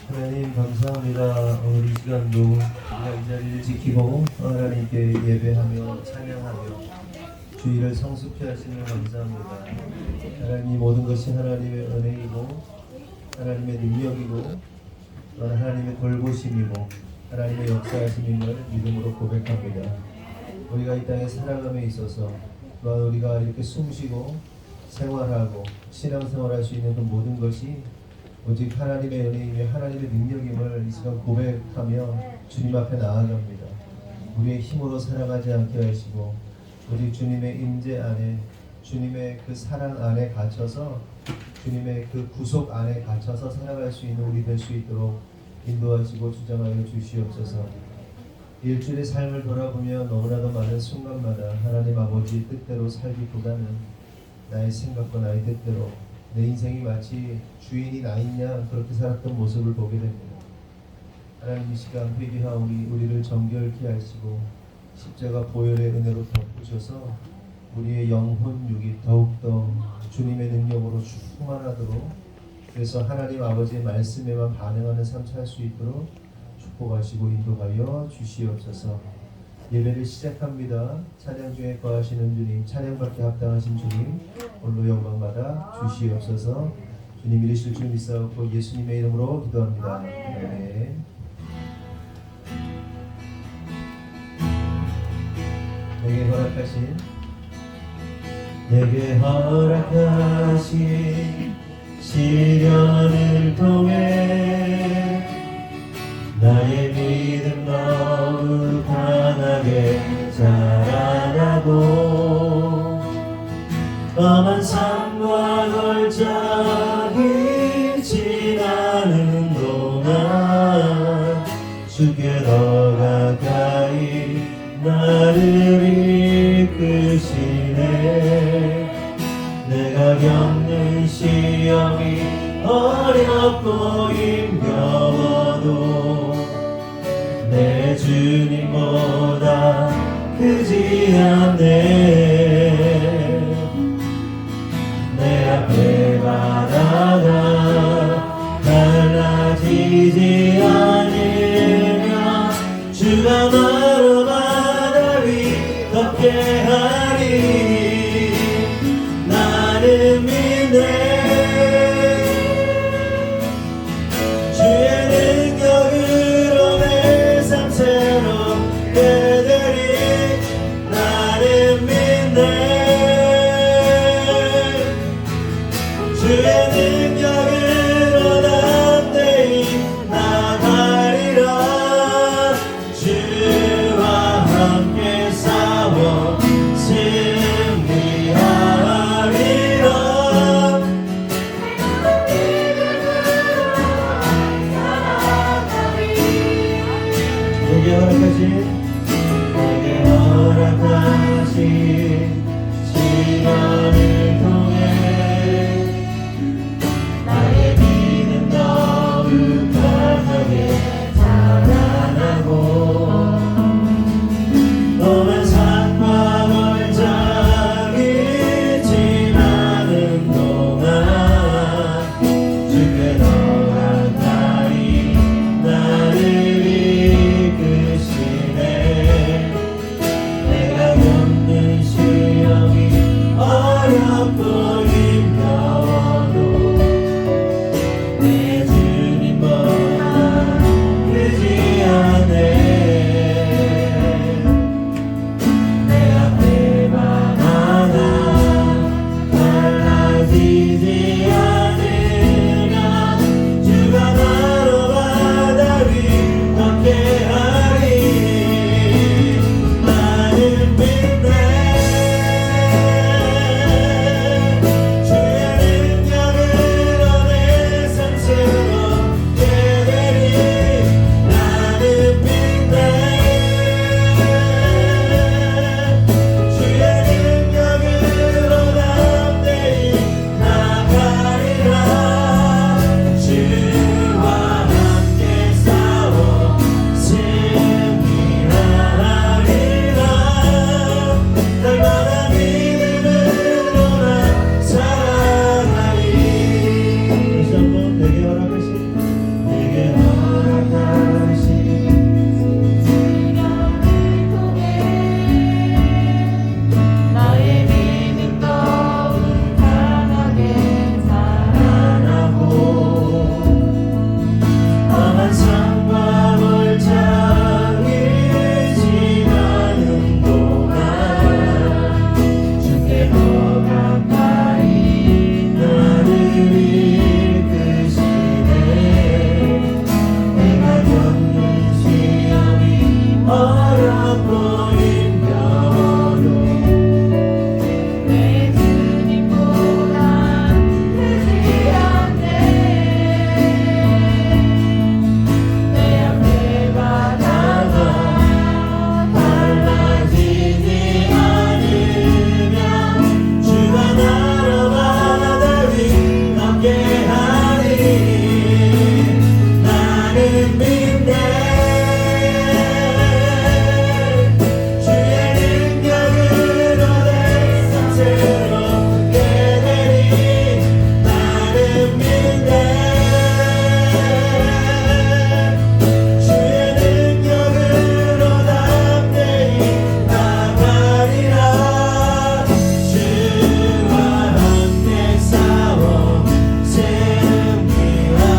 하나님 감사합니다. 오늘 이 시간도 우리가 이 자리를 지키고 하나님께 예배하며 찬양하며 주의를 성숙케 하시는 감사합니다. 하나님 모든 것이 하나님의 은혜이고 하나님의 능력이고 또한 하나님의 돌보심이고 하나님의 역사하심임을 믿음으로 고백합니다. 우리가 이 땅에 살아감에 있어서 또한 우리가 이렇게 숨쉬고 생활하고 신앙생활할 수 있는 그 모든 것이 오직 하나님의 은혜이며 하나님의 능력임을 이 시간 고백하며 주님 앞에 나아갑니다. 우리의 힘으로 살아가지 않게 하시고 오직 주님의 임재 안에 주님의 그 사랑 안에 갇혀서 주님의 그 구속 안에 갇혀서 살아갈 수 있는 우리 될 수 있도록 인도하시고 주장하여 주시옵소서. 일주일의 삶을 돌아보며 너무나도 많은 순간마다 하나님 아버지의 뜻대로 살기보다는 나의 생각과 나의 뜻대로 내 인생이 마치 주인이 나 있냐 그렇게 살았던 모습을 보게 됩니다. 하나님 이 시간 회개하오니 우리를 정결케 하시고 십자가 보혈의 은혜로 덮으셔서 우리의 영혼 육이 더욱더 주님의 능력으로 충만하도록 그래서 하나님 아버지의 말씀에만 반응하는 삶 살 수 있도록 축복하시고 인도하여 주시옵소서. 예배를 시작합니다. 찬양 중에 거하시는 주님, 찬양받게 합당하신 주님, 홀로 영광받아 주시옵소서. 주님 이르실 줄 믿사옵고 예수님의 이름으로 기도합니다. 아멘. 내게 허락하신 시련을 통해 나의 믿음 너무 강하게 자라나고 험한 삶과 골짜기 지나는 동안 주께 더 가까이 나를 이끄시네. 내가 겪는 시험이 어렵고 힘겨워도 내 주님보다 크지 않네. 내 앞에 바다가 갈라지지 않으며 주가 나로 바다 위 걷게 하리. 나는 믿네. 주의 능력으로 담대히 나는 믿네. 주의 능력으로 내 삶 새롭게 되리. 나는 믿네. 주의 능력으로 담대히 나가리라. 주와 함께 싸워 승리하리.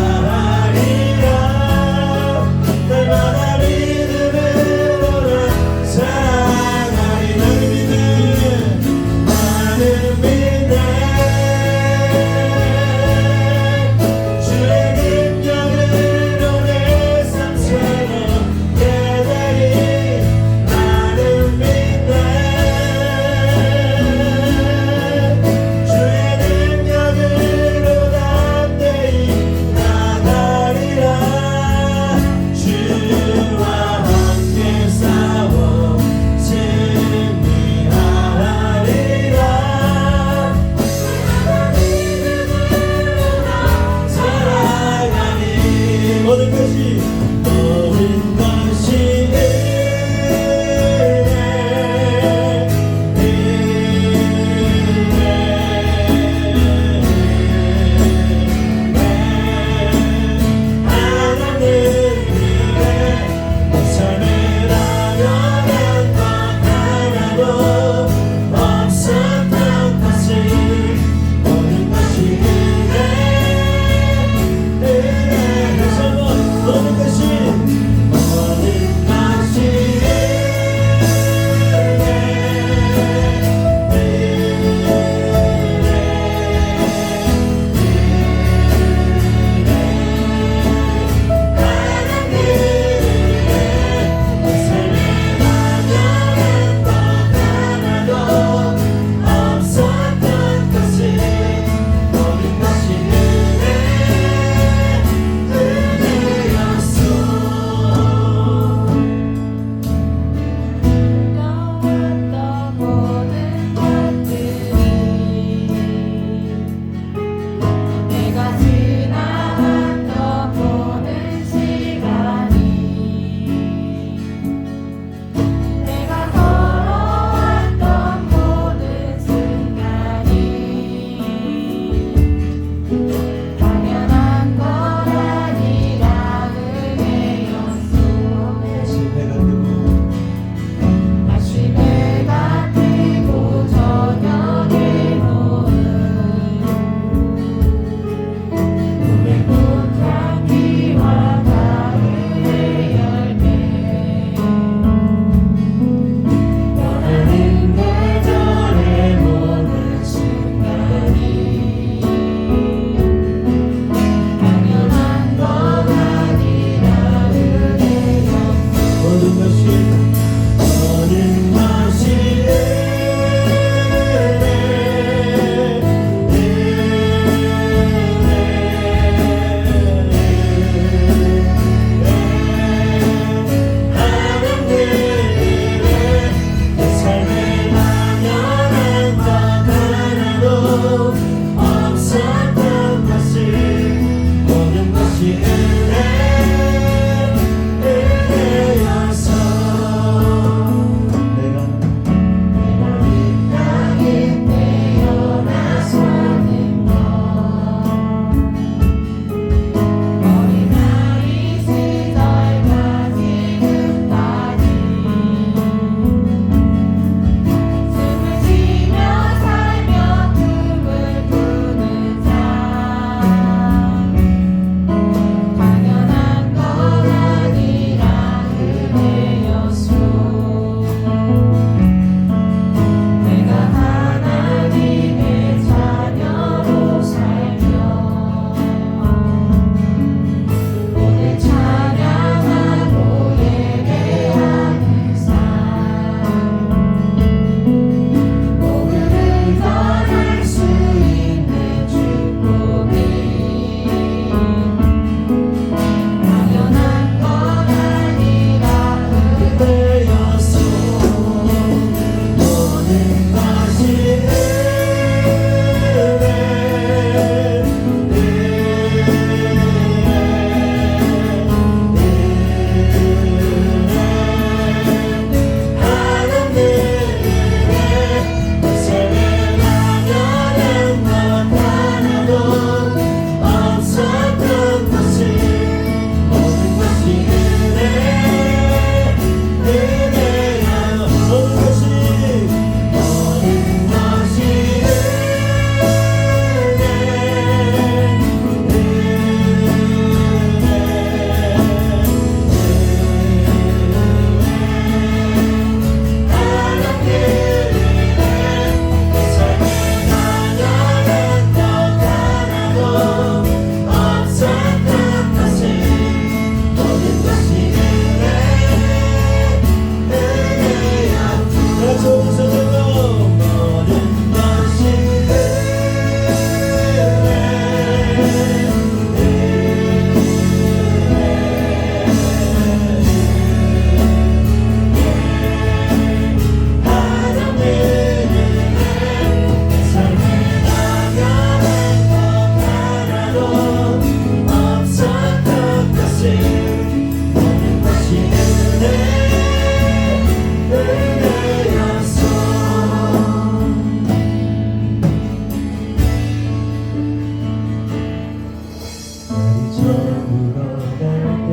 울어갈 때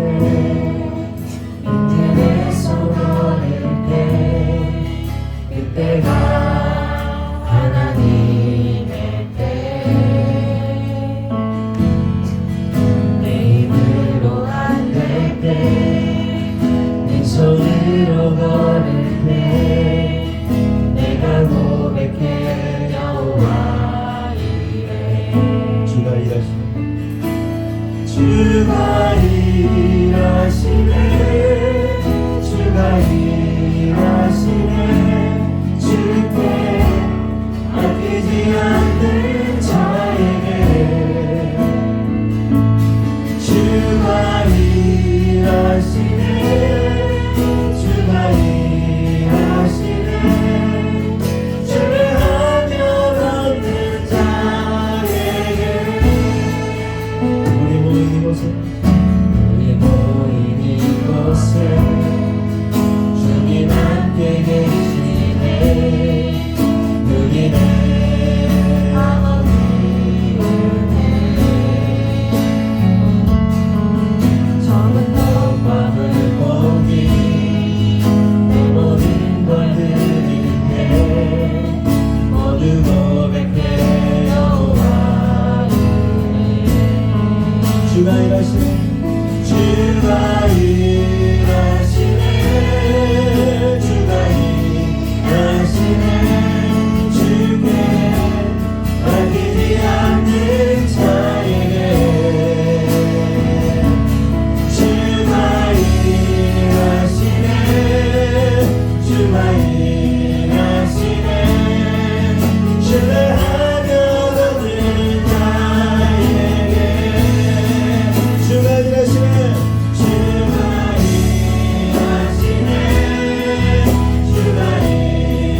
인터넷 소원일 때 그때가 하나님의 때 내 힘으로 안 될 때 내 손으로 걸을 때 내가 고백해 여호와 이래 주가 일하시네 주가 일하시네 주가 일하시네 주께 아끼지 않는 자에게 주가 일하시네 주가 일하시네 주를 하며 얻는 자에게 우리 모인 이곳에 주님 함께 계시네 누리네 아버지 은혜 적은 떡과 물고기 내 모든 걸 드리네 모두 고백해 여호와 이래 주가 일하시네 주가 일하시네 주가 일하시네 주께 아끼지 않는 자에게 주가 일하시네 주가 일하시네 주를 하며 얻는 자에게 주가 일하시네 주가 일하시네 주가 일하시네 주께 아끼지 않는 자에게 주가 일하시네 주가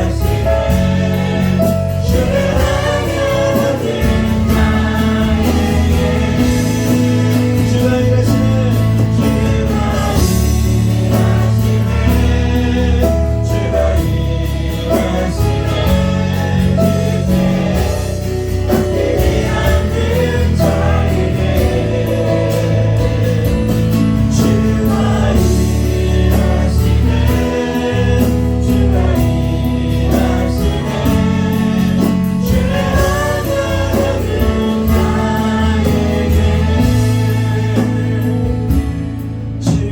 일하시네 주를 하며 얻는 자에게 주가 일하시네 주가 일하시네 주가 일하시네 주께 아끼지 않는 자에게 주가 일하시네 주가 일하시네 주를 하며 얻는 자에게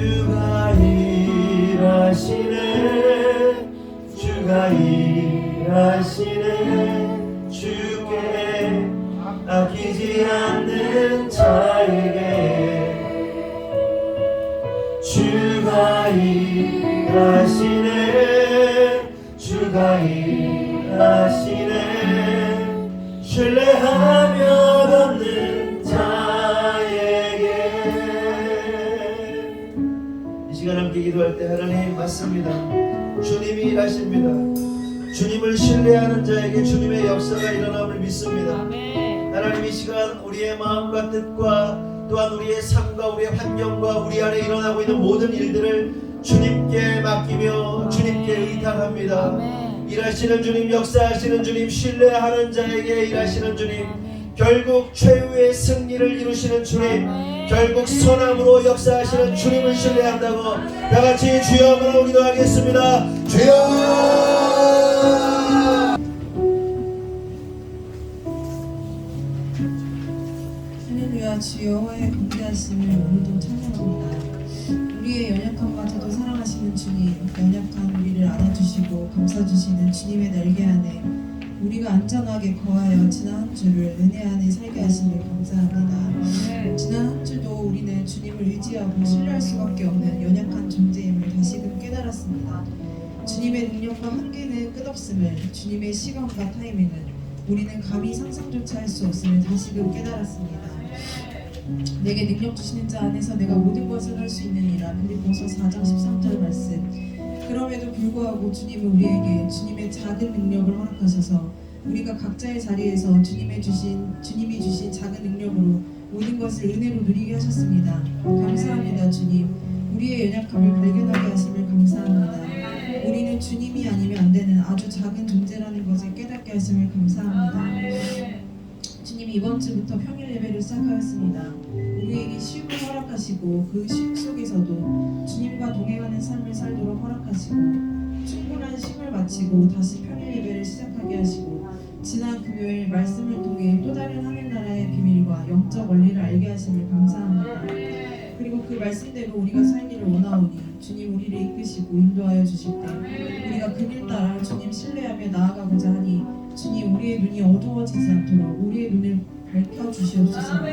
주가 일하시네 주가 일하시네 주께 아끼지 않는 자에게 주가 일하시네 주가 일하시네 신뢰하며 얻는 자에게 이 시간 함께 기도할 때 하나님 맞습니다. 주님이 일하십니다. 주님을 신뢰하는 자에게 주님의 역사가 일어남을 믿습니다. 하나님 이 시간 우리의 마음과 뜻과 또한 우리의 삶과 우리의 환경과 우리 안에 일어나고 있는 모든 일들을 주님께 맡기며 주님께 의탁합니다. 일하시는 주님, 역사하시는 주님, 신뢰하는 자에게 일하시는 주님, 결국 최후의 승리를 이루시는 주님, 결국 선함으로 역사하시는 주님을 신뢰한다고 다같이 주여 한번 기도하겠습니다. 주여! 할렐루야. 주 여호와의 공개하심을 오늘도 찬양합니다. 우리의 연약함마저도 사랑하시는 주님, 연약한 우리를 안아주시고 감싸주시는 주님의 날개 안에 우리가 안전하게 거하여 지난 한 주를 은혜 안에 살게 하심을 감사합니다. 지난 한 주도 우리는 주님을 의지하고 신뢰할 수밖에 없는 연약한 존재임을 다시금 깨달았습니다. 주님의 능력과 한계는 끝없음을, 주님의 시간과 타이밍은 우리는 감히 상상조차 할 수 없음을 다시금 깨달았습니다. 내게 능력 주시는 자 안에서 내가 모든 것을 할 수 있느니라. 빌립보서 4장 13절 말씀. 그럼에도 불구하고 주님은 우리에게 주님의 작은 능력을 허락하셔서 우리가 각자의 자리에서 주님이 주신 작은 능력으로 모든 것을 은혜로 누리게 하셨습니다. 감사합니다, 주님. 우리의 연약함을 발견하게 하심을 감사합니다. 우리는 주님이 아니면 안 되는 아주 작은 존재라는 것을 깨닫게 하심을 감사합니다. 주님, 이번 주부터 평일 예배를 시작하였습니다. 우리에게 쉼을 허락하시고 그 쉼 속에서도 주님과 동행하는 삶을 살도록 허락하시고 충분한 쉼을 마치고 다시 평일 예배를 시작하게 하시고 지난 금요일 말씀을 통해 또 다른 하늘나라의 비밀과 영적 원리를 알게 하심을 감사합니다. 그리고 그 말씀대로 우리가 살기를 원하오니 주님 우리를 이끄시고 인도하여 주실 때 우리가 그 길 따라 주님 신뢰하며 나아가고자 하니 주님 우리의 눈이 어두워지지 않도록 우리의 눈을 밝혀주시옵소서.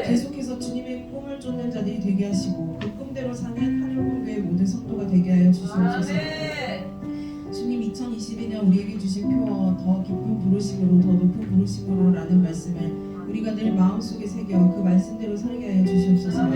계속해서 주님의 꿈을 쫓는 자들이 되게 하시고 그 꿈대로 사는 하늘공교의 모든 성도가 되게 하여 주시옵소서. 주님 2022년 우리에게 주신 표어 더 깊은 부르심으로 더 높은 부르심으로 라는 말씀을 우리가 늘 마음속에 새겨 그 말씀대로 살게 하여 주시옵소서.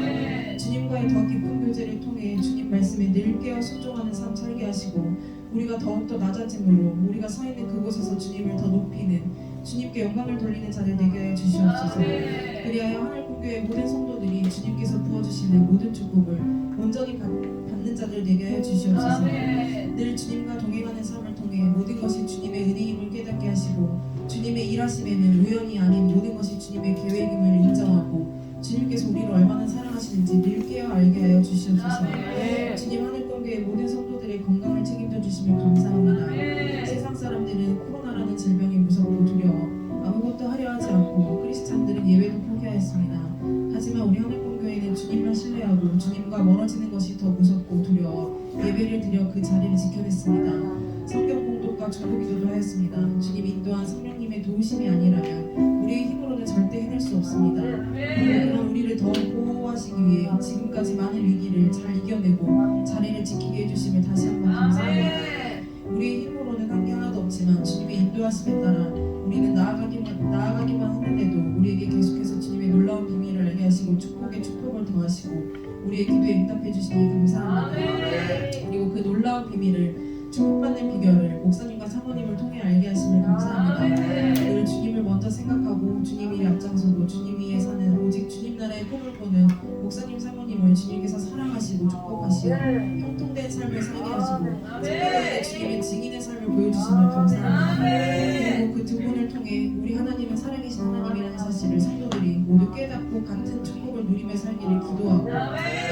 주님과의 더 깊은 교제를 통해 주님 말씀에 늘 깨어 순종하는 삶 살게 하시고 우리가 더욱더 낮아짐으로 우리가 서 있는 그곳에서 주님을 더 높이는 주님께 영광을 돌리는 자들 되게 하여 주시옵소서. 그리하여 하늘공교의 모든 성도들이 주님께서 부어주시는 모든 축복을 온전히 받는 자들 되게 하여 주시옵소서. 늘 주님과 동행하는 삶을 통해 모든 것이 주님의 은혜임을 깨닫게 하시고 주님의 일하심에는 우연이 아닌 모든 것이 주님의 계획임을 인정하고 주님께서 우리를 얼마나 사랑하시는지 늘 깨어 알게 하여 주시옵소서. 주님 하늘공교의 모든 성도들의 건강을 책임져 주시면 감사합니다. 세상 사람들은 코로나라는 질병이 무섭고 두려워 아무것도 하려 하지 않고 크리스찬들은 예배도 포기하였습니다. 하지만 우리 하늘공교회는 주님만 신뢰하고 주님과 멀어지는 것이 더 무섭고 두려워 예배를 드려 그 자리를 지켜냈습니다. 성경 공독과 중보기도도 하였습니다. 주님 인도한 성령님의 도우심이 아니라면 우리의 힘으로는 절대 해낼 수 없습니다. 그러나 우리를 더 보호하시기 위해 지금까지 많은 위기를 잘 이겨내고 자리를 지키게 해주심을 다시 한번 감사합니다. 우리의 힘으로는 한 게 하나도 없지만 주님의 인도하심에 따라 우리는 나아가기만 했는데도 우리에게 계속해서 주님의 놀라운 비밀을 알게 하시고 축복에 축복을 더하시고 우리의 기도에 응답해 주시니 감사합니다. 그리고 그 놀라운 비밀을 축복받는 비결을 목사님과 사모님을 통해 알게 하심을 감사합니다. 늘 주님을 먼저 생각하고 주님 일에 앞장서고 주님 위에 사는 오직 주님 나라의 꿈을 꾸는 목사님 사모님을 주님께서 사랑하시고 축복하시고 형통된 삶을 살게 하시고 특별하게 주님의 증인의 삶을 보여주심을 감사합니다. 그리고 그 두 분을 통해 우리 하나님은 살아계신 하나님이라는 사실을 성도들이 모두 깨닫고 같은 축복을 누리며 살기를 기도하고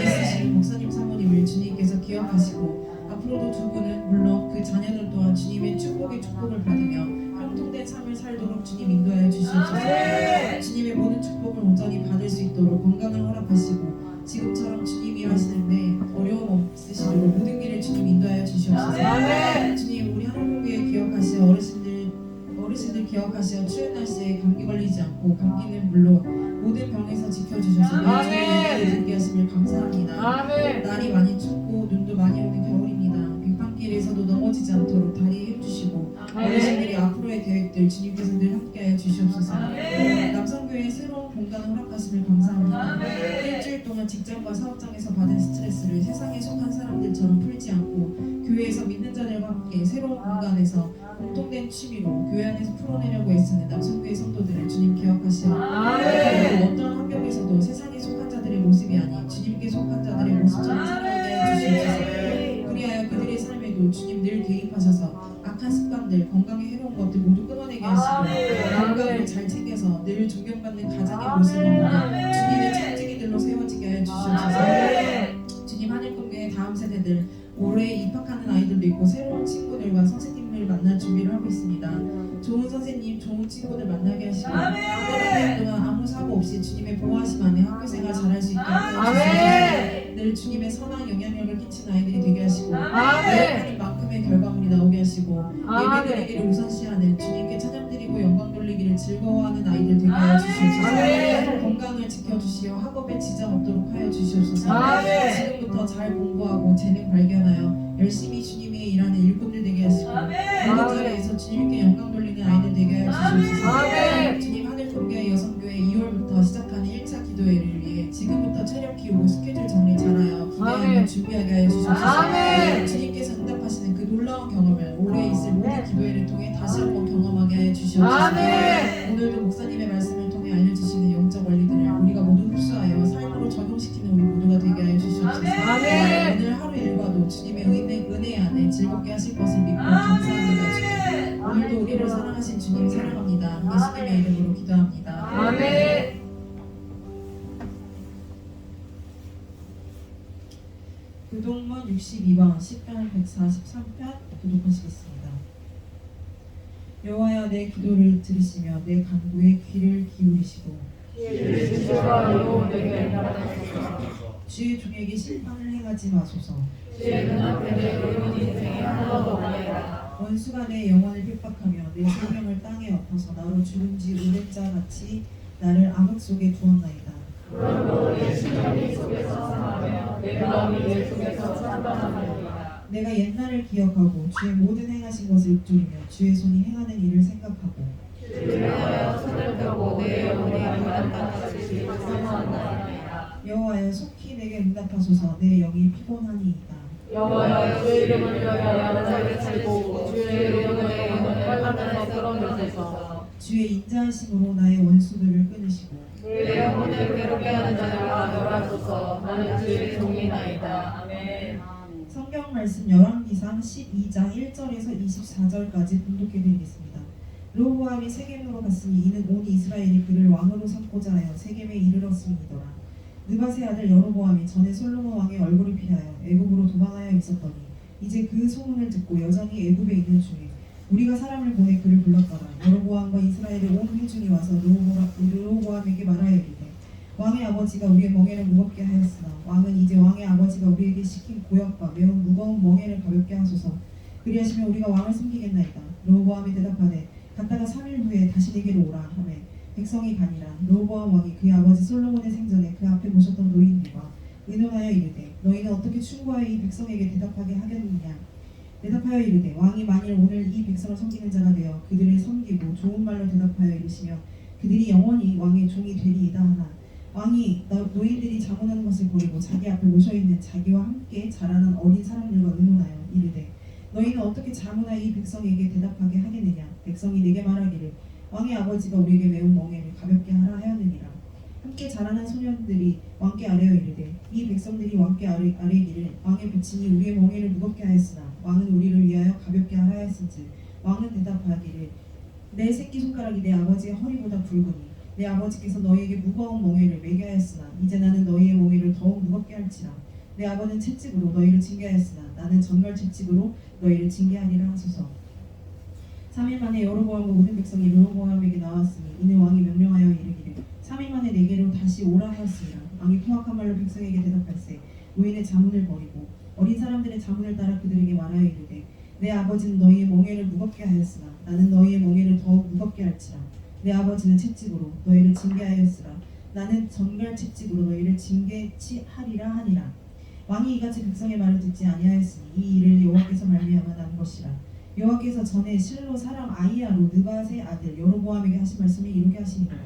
애쓰시는 목사님 사모님을 주님께서 기억하시고 앞으로도 두 분은 물론 그 자녀들 또한 주님의 축복의 축복을 받으며 형통된 삶을 살도록 주님 인도하여 주시옵소서. 주님의 모든 축복을 온전히 받을 수 있도록 건강을 허락하시고 지금처럼 주님이 하시는데 어려움 없으시도록 모든 길을 주님 인도하여 주시옵소서. 주님 우리 하늘공교회 기억하시어 어르신들 기억하시어 추운 날씨에 감기 걸리지 않고 감기는 물론 모든 병에서 지켜주셔서 주님을 듣게 하심을 감사합니다. 날이 많이 춥고 눈도 많이 오는 겨울입니다. 빗방길에서도 넘어지지 않도록 다리에 힘주시고 어르신들이 앞으로의 계획들 주님께서 늘 함께하여 주시옵소서. 남성교회의 새로운 공간을 허락하심을 감사합니다. 일주일 동안 직장과 사업장에서 받은 스트레스를 세상에 속한 사람들처럼 풀지 않고 교회에서 믿는 자들과 함께 새로운 공간에서 공통된 취미로 교회 안에서 풀어내려고 애쓰는 남성교회 성도들을 주님 기억하시어 그리고 어떤 환경에서도 세상에 속한 자들의 모습이 아닌 주님께 속한 자들의 모습처럼 살아가게 해주시옵소서. 그리하여 그들의 삶에도 주님 늘 개입하셔서 악한 습관들, 건강에 해로운 것들 모두 끊어내게 하시고 건강을 잘 챙겨서 늘 존경받는 가장의 모습을 보며 주님의 청지기들로 세워지게 하여 주시옵소서. 주님 하늘공교회 다음 세대들 올해 입학하는 아이들도 있고 새로운 친구들과 선생님을 만날 준비를 하고 있습니다. 좋은 선생님, 좋은 친구들 만나게 하시고 학년 동안 아무 사고 없이 주님의 보호하심 안에 학교생활 잘할 수 있도록 해주시옵소서. 늘 주님의 선한 영향력을 끼치는 아이들이 되게 하시고 예배하는 만큼의 결과물이 나오게 하시고 예배드리기를 우선시하는 주님께 찬양드리고 영광 돌리기를 즐거워하는 아이들 되게 하여 주시옵소서. 건강을 지켜주시어 학업에 지장 없도록 하여 주시옵소서. 지금부터 잘 공부하고 재능 발견하여 열심히 주님이 일하는 일꾼들 되게 하시고 모든 자리에서 주님께 영광 돌리는 아이들 되게 하여 주시옵소서. 주님 하늘공교회 여성교회 2월부터 시작하는 1차 기도회를 위해 지금부터 체력 키우고 스케줄 정리 잘하여 기대하며 준비하게 하여 주시옵소서. 주님께서 응답하시는 그 놀라운 경험을 올해 있을 모든 기도회를 통해 다시 한번 경험하게 하여 주시옵소서. 오늘도 목사님의 말씀을 통해 알려주시는 영적 원리들을 우리가 우리가 모두 흡수하여 삶으로 적용시키는 우리 모두가 되게 하여 주시옵소서. 오늘 하루 일과도 주님의 은혜 안에 즐겁게 하실 것을 믿고 감사합니다. 주님. 오늘도 우리를 사랑하신 주님 사랑합니다. 예수님의 이름으로 기도합니다. 아멘. 교동문 62번 시편 143편 교독하시겠습니다. 여호와여 내 기도를 들으시며 내 간구에 귀를 기울이시고 주의 종에게 심판을 행하지 마소서. 원수가 내 영혼을 핍박하며 내 생명을 땅에 엎어서 나로 죽은 지 오랜 자 같이 나를 암흑 속에 두었나이다. 내가 옛날을 기억하고 주의 모든 행하신 것을 읊조리며 주의 손이 행하는 일을 생각하고 여호와여 속히 내게 응답하소서. 내 영이 피곤하니이다. 여호와여 주의 이름을 위하여 나를 살고 주의 이름으로 내 영혼을 빨간에서 끌어내소서. 주의 인자하심으로 나의 원수들을 끊으시고 내 영혼을 괴롭게 하는 자들과 멸하소서. 나는 주의 종이나이다. 아멘. 성경 말씀 열왕기상 12장 1절에서 24절까지 분독해 드리겠습니다. 르호보암이 세겜으로 갔으니 이는 온 이스라엘이 그를 왕으로 삼고자 하여 세겜에 이르렀음이더라. 느밧의 아들 여로보암이 전에 솔로몬 왕의 얼굴을 피하여 애굽으로 도망하여 있었더니 이제 그 소문을 듣고 여전히 애굽에 있는 중에 우리가 사람을 보내 그를 불렀더라. 여로보암과 이스라엘의 온 회중이 와서 르호보암에게 말하여 이르되 왕의 아버지가 우리의 멍에를 무겁게 하였으나 왕은 이제 왕의 아버지가 우리에게 시킨 고역과 매우 무거운 멍에를 가볍게 하소서. 그리하시면 우리가 왕을 섬기겠나이다. 르호보암이 대답하되 갔다가 3일 후에 다시 내게로 오라 하매 백성이 가니라. 르호보암 왕이 그의 아버지 솔로몬의 생전에 그 앞에 모셨던 노인들과 의논하여 이르되 너희는 어떻게 충고하여 이 백성에게 대답하게 하겠느냐. 대답하여 이르되 왕이 만일 오늘 이 백성을 섬기는 자가 되어 그들을 섬기고 좋은 말로 대답하여 이르시며 그들이 영원히 왕의 종이 되리이다 하나 왕이 노인들이 자문하는 것을 버리고 자기 앞에 모셔있는 자기와 함께 자라는 어린 사람들과 의논하여 이르되 너희는 어떻게 자문하여 이 백성에게 대답하게 하겠느냐. 백성이 내게 말하기를 왕의 아버지가 우리에게 매우 멍에를 가볍게 하라 하였느니라. 함께 자라는 소년들이 왕께 아뢰어 이르되 이 백성들이 왕께 아뢰기를 왕의 부친이 우리의 멍에를 무겁게 하였으나 왕은 우리를 위하여 가볍게 하라 하였은즉 왕은 대답하기를 내 새끼손가락이 내 아버지의 허리보다 굵으니 내 아버지께서 너희에게 무거운 멍에를 매게 하였으나 이제 나는 너희의 멍에를 더욱 무겁게 할지라. 내 아버는 채찍으로 너희를 징계하였으나 나는 전갈 채찍으로 너희를 징계하리라 하소서. 3일 만에 여로보암과 모든 백성이 르호보암에게 나왔으니 이는 왕이 명령하여 이르기를 3일 만에 내게로 다시 오라 하였습니다. 왕이 포악한 말로 백성에게 대답할세 노인의 자문을 버리고 어린 사람들의 자문을 따라 그들에게 말하여 이르되 내 아버지는 너희의 멍에를 무겁게 하였으나 나는 너희의 멍에를 더욱 무겁게 할지라. 내 아버지는 채찍으로 너희를 징계하였으나 나는 전갈 채찍으로 너희를 징계치하리라 하니라. 왕이 이같이 백성의 말을 듣지 아니하였으니 이 일을 여호와께서 말미암아 난 것이라. 여호와께서 전에 실로 사람 아히야로 느밧의 아들 여로보암에게 하신 말씀을 이루게 하시니라.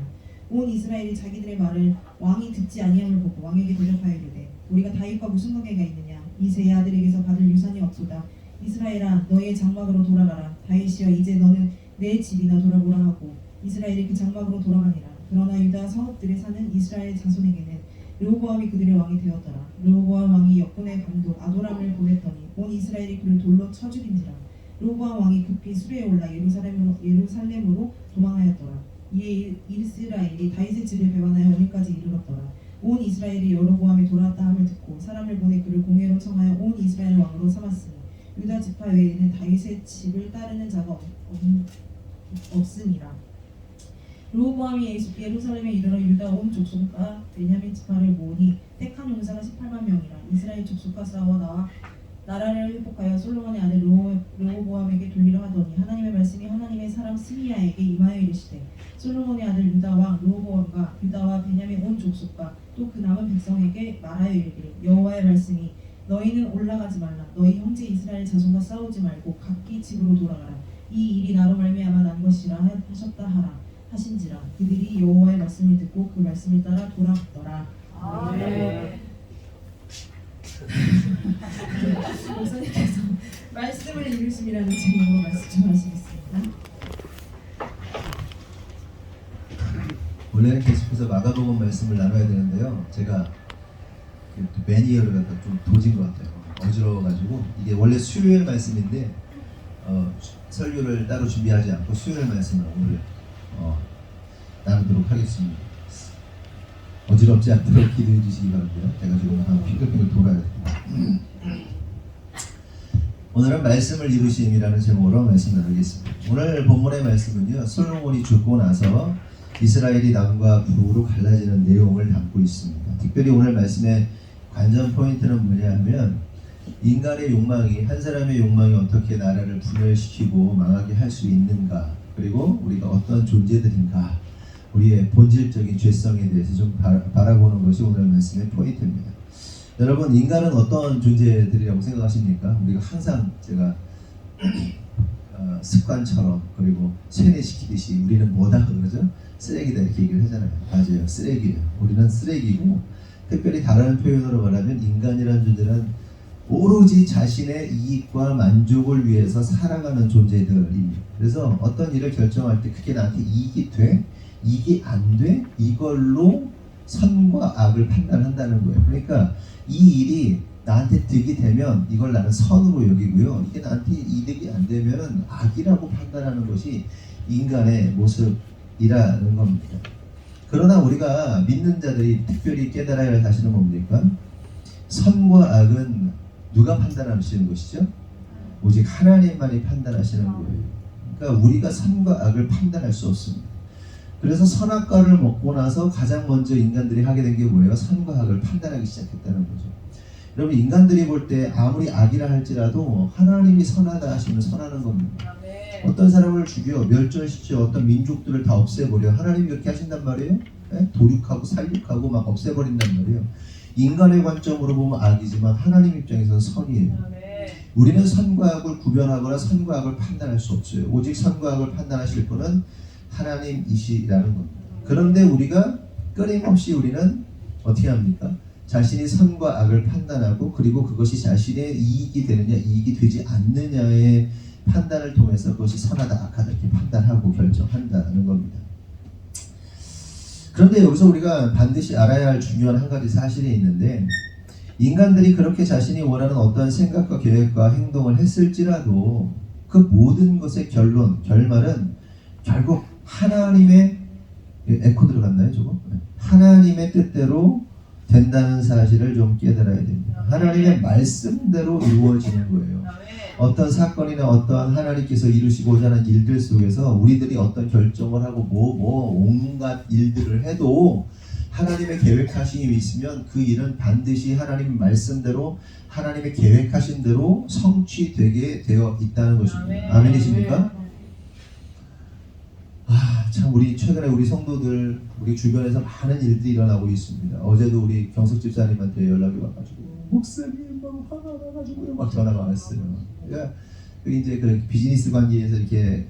온 이스라엘이 자기들의 말을 왕이 듣지 아니함을 보고 왕에게 대답하여 이르되 우리가 다윗과 무슨 관계가 있느냐. 이 세 아들에게서 받을 유산이 없도다. 이스라엘아 너희의 장막으로 돌아가라. 다윗이여 이제 너는 내 집이나 돌아보라 하고 이스라엘이 그 장막으로 돌아가니라. 그러나 유다 성읍들에 사는 이스라엘 자손에게는 르호보암이 그들의 왕이 되었더라. 르호보암 왕이 역군의 감독 아도람을 보냈더니 온 이스라엘이 그를 돌로 쳐 죽인지라. 르호보암 왕이 급히 수레에 올라 예루살렘으로 도망하였더라. 이에 이스라엘이 다윗의 집을 배반하여 오늘까지 이르렀더라. 온 이스라엘이 여로보암이 돌아왔다 함을 듣고 사람을 보내 그를 공회로 청하여 온 이스라엘 왕으로 삼았으니 유다 지파 외에는 다윗의 집을 따르는 자가 없으니라. 르호보암이 예루살렘에 이르러 유다 온 족속과 베냐민 지파를 모으니 택한 용사가 18만 명이라. 이스라엘 족속과 싸워 나와 나라를 회복하여 솔로몬의 아들 르호보암에게 돌리려 하더니 하나님의 말씀이 하나님의 사람 스미야에게 임하여 이르시되 솔로몬의 아들 유다 왕 르호보암과 유다와 베냐민 온 족속과 또 그 남은 백성에게 말하여 이르기를 여호와의 말씀이 너희는 올라가지 말라. 너희 형제 이스라엘 자손과 싸우지 말고 각기 집으로 돌아가라. 이 일이 나로 말미암아 난 것이라 하셨다 하라 하신지라. 그들이 여호와의 말씀을 듣고 그 말씀을 따라 돌아갔더라. 아멘. 목사님께서 말씀을 이루심이라는 제목으로 말씀 좀 하시겠습니다. 원래는 계속해서 마가복음 말씀을 나눠야 되는데요. 제가 매니어를 갖다 좀 도진 것 같아요. 어지러워가지고 이게 원래 수요일 말씀인데 설교를 따로 준비하지 않고 수요일 말씀을 오늘 나누도록 하겠습니다. 어지럽지 않도록 기도해 주시기 바랍니다. 제가 지금 한 핑글핑글 돌아야 됩니다. 오늘은 말씀을 이루심이라는 제목으로 말씀 나누겠습니다. 오늘 본문의 말씀은요, 솔로몬이 죽고 나서 이스라엘이 남과 북으로 갈라지는 내용을 담고 있습니다. 특별히 오늘 말씀의 관전 포인트는 뭐냐 하면 인간의 욕망이, 한 사람의 욕망이 어떻게 나라를 분열시키고 망하게 할 수 있는가, 그리고 우리가 어떤 존재들인가, 우리의 본질적인 죄성에 대해서 좀 바라보는 것이 오늘 말씀의 포인트입니다. 여러분, 인간은 어떤 존재들이라고 생각하십니까? 우리가 항상 제가 습관처럼 그리고 세뇌시키듯이 우리는 뭐다 그러죠? 쓰레기다 이렇게 얘기를 하잖아요. 맞아요, 쓰레기예요. 우리는 쓰레기고, 특별히 다른 표현으로 말하면 인간이라는 존재는 오로지 자신의 이익과 만족을 위해서 살아가는 존재들입니다. 그래서 어떤 일을 결정할 때 그게 나한테 이익이 돼? 이익이 안 돼? 이걸로 선과 악을 판단한다는 거예요. 그러니까 이 일이 나한테 득이 되면 이걸 나는 선으로 여기고요, 이게 나한테 이득이 안 되면 악이라고 판단하는 것이 인간의 모습이라는 겁니다. 그러나 우리가 믿는 자들이 특별히 깨달아야 할 사실은 뭡니까? 선과 악은 누가 판단하시는 것이죠? 오직 하나님만이 판단하시는 거예요. 그러니까 우리가 선과 악을 판단할 수 없습니다. 그래서 선악과를 먹고 나서 가장 먼저 인간들이 하게 된 게 뭐예요? 선과 악을 판단하기 시작했다는 거죠. 여러분, 인간들이 볼 때 아무리 악이라 할지라도 하나님이 선하다 하시면 선하는 겁니다. 어떤 사람을 죽여 멸절시켜 어떤 민족들을 다 없애버려, 하나님이 그렇게 하신단 말이에요. 도륙하고 살육하고 막 없애버린단 말이에요. 인간의 관점으로 보면 악이지만 하나님 입장에서는 선이에요. 우리는 선과 악을 구별하거나 선과 악을 판단할 수 없어요. 오직 선과 악을 판단하실 분은 하나님이시라는 겁니다. 그런데 우리가 끊임없이 우리는 어떻게 합니까? 자신이 선과 악을 판단하고, 그리고 그것이 자신의 이익이 되느냐 이익이 되지 않느냐의 판단을 통해서 그것이 선하다 악하다 이렇게 판단하고 결정한다는 겁니다. 그런데 여기서 우리가 반드시 알아야 할 중요한 한 가지 사실이 있는데, 인간들이 그렇게 자신이 원하는 어떤 생각과 계획과 행동을 했을지라도 그 모든 것의 결말은 결국 하나님의, 에코 들어갔나요 저거? 하나님의 뜻대로 된다는 사실을 좀 깨달아야 됩니다. 하나님의 말씀대로 이루어지는 거예요. 어떤 사건이나 어떠한 하나님께서 이루시고자 하는 일들 속에서 우리들이 어떤 결정을 하고 온갖 일들을 해도 하나님의 계획하심이 있으면 그 일은 반드시 하나님 말씀대로, 하나님의 계획하신 대로 성취되게 되어 있다는 것입니다. 아멘이십니까? 참 우리 최근에 우리 성도들, 우리 주변에서 많은 일들이 일어나고 있습니다. 어제도 우리 경석 집사님한테 연락이 와가지고, 목사님 막 화가 나가지고요, 막 전화가 왔어요. 그러니까 이제 그 비즈니스 관계에서 이렇게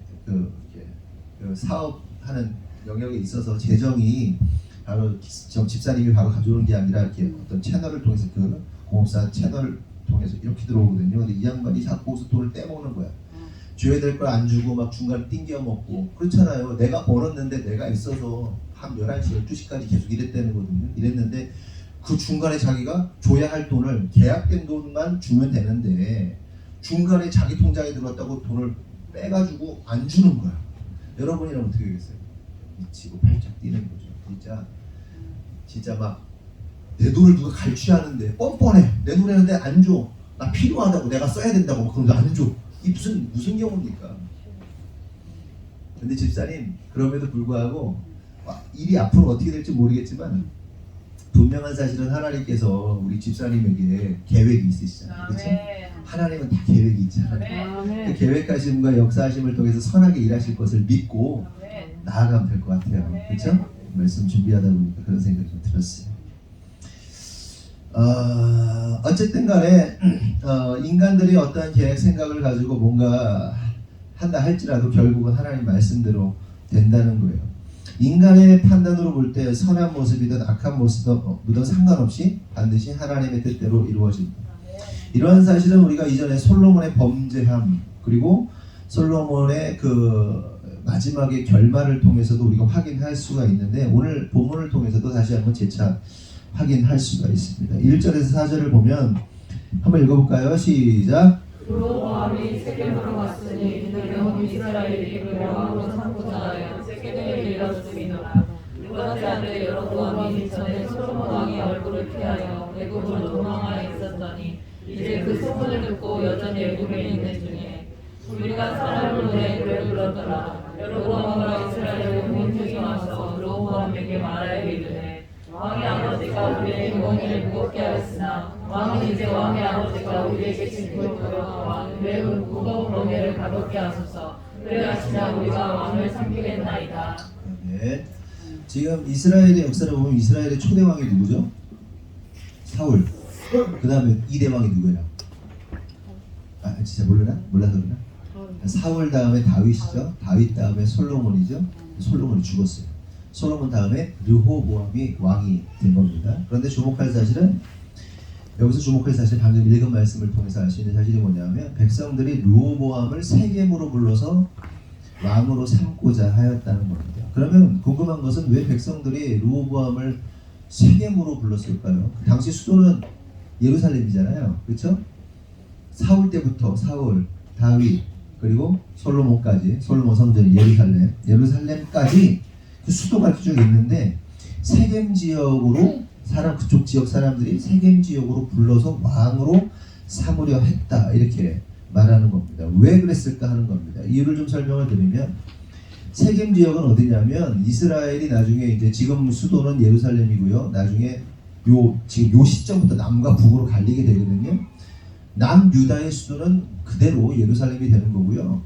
사업하는 영역에 있어서 재정이 바로 집사님이 바로 가져오는 게 아니라 이렇게 어떤 채널을 통해서, 그 공업사 채널을 통해서 이렇게 들어오거든요. 근데 이 양반이 자꾸 돈을 떼먹는 거야. 줘야 될 걸 안 주고 막 중간에 띵겨 먹고 그렇잖아요. 내가 벌었는데 내가 있어서 한 11시, 12시까지 계속 이랬다는 거거든요. 이랬는데 그 중간에 자기가 줘야 할 돈을 계약된 돈만 주면 되는데 중간에 자기 통장에 들어왔다고 돈을 빼가지고 안 주는 거야. 여러분이라면 어떻게 하겠어요? 미치고 팔짝 뛰는 거죠. 진짜 막 내 돈을 누가 갈취하는데 뻔뻔해. 내 돈 했는데 안 줘. 나 필요하다고, 내가 써야 된다고 그런데 안 줘. 이 무슨 경우입니까? 근데 집사님, 그럼에도 불구하고 일이 앞으로 어떻게 될지 모르겠지만 분명한 사실은 하나님께서 우리 집사님에게 계획이 있으시잖아요. 그렇죠? 하나님은 다 계획이 있잖아요. 그 계획하심과 역사하심을 통해서 선하게 일하실 것을 믿고 나아가면 될 것 같아요. 그렇죠? 말씀 준비하다 보니까 그런 생각이 좀 들었어요. 어쨌든 간에 인간들이 어떠한 계획 생각을 가지고 뭔가 한다 할지라도 결국은 하나님 말씀대로 된다는 거예요. 인간의 판단으로 볼 때 선한 모습이든 악한 모습이든 상관없이 반드시 하나님의 뜻대로 이루어집니다. 이러한 사실은 우리가 이전에 솔로몬의 범죄함, 그리고 솔로몬의 그 마지막에 결말을 통해서도 우리가 확인할 수가 있는데 오늘 본문을 통해서도 다시 한번 재차 확인할 수가 있습니다. 1절에서 4절을 보면 한번 읽어볼까요? 시작. 로보암이 세겜으로 갔으니 이들은 온 이스라엘이 그를 왕으로 삼고자 하여 세겜을 일러주이노라. 그렇지 않되 여로보암이 전에 솔로몬 왕의 얼굴을 피하여 애굽으로 도망하여 있었더니 이제 그 소문을 듣고 여전히 애굽에 있는 중에 우리가 사람을 보내 그를 불렀더라. 여로보암과 이스라엘의 모든 와서 로보암에게 말하여 이르되 왕의 아버지가 우리의 영혼을 무겁게 하였으나 왕은 이제 왕의 아버지가 우리에게 지고 있도록 왕은 매우 무거운 멍에를 가볍게 하소서. 그래야지나 우리가 왕을 섬기겠나이다. 네. 지금 이스라엘의 역사를 보면 이스라엘의 초대 왕이 누구죠? 사울. 그 다음에 2대 왕이 누구예요? 아 진짜 몰라서 그러나? 사울 다음에 다윗이죠. 다윗 다음에 솔로몬이죠. 솔로몬이 죽었어요. 솔로몬 다음에 르호보암이 왕이 된 겁니다. 그런데 주목할 사실은 여기서 주목할 사실 방금 읽은 말씀을 통해서 알 수 있는 사실이 뭐냐면 백성들이 르호보암을 세겜으로 불러서 왕으로 삼고자 하였다는 겁니다. 그러면 궁금한 것은 왜 백성들이 르호보암을 세겜으로 불렀을까요? 당시 수도는 예루살렘이잖아요. 그렇죠? 사울 때부터 사울, 다윗, 그리고 솔로몬까지 솔로몬 성전이 예루살렘까지 그 수도가 쭉 있는데 세겜 지역으로 그쪽 지역 사람들이 세겜 지역으로 불러서 왕으로 삼으려 했다 이렇게 말하는 겁니다. 왜 그랬을까 하는 겁니다. 이유를 좀 설명을 드리면 세겜 지역은 어디냐면 이스라엘이 나중에 이제 지금 수도는 예루살렘이고요. 나중에 지금 요 시점부터 남과 북으로 갈리게 되거든요. 남유다의 수도는 그대로 예루살렘이 되는 거고요.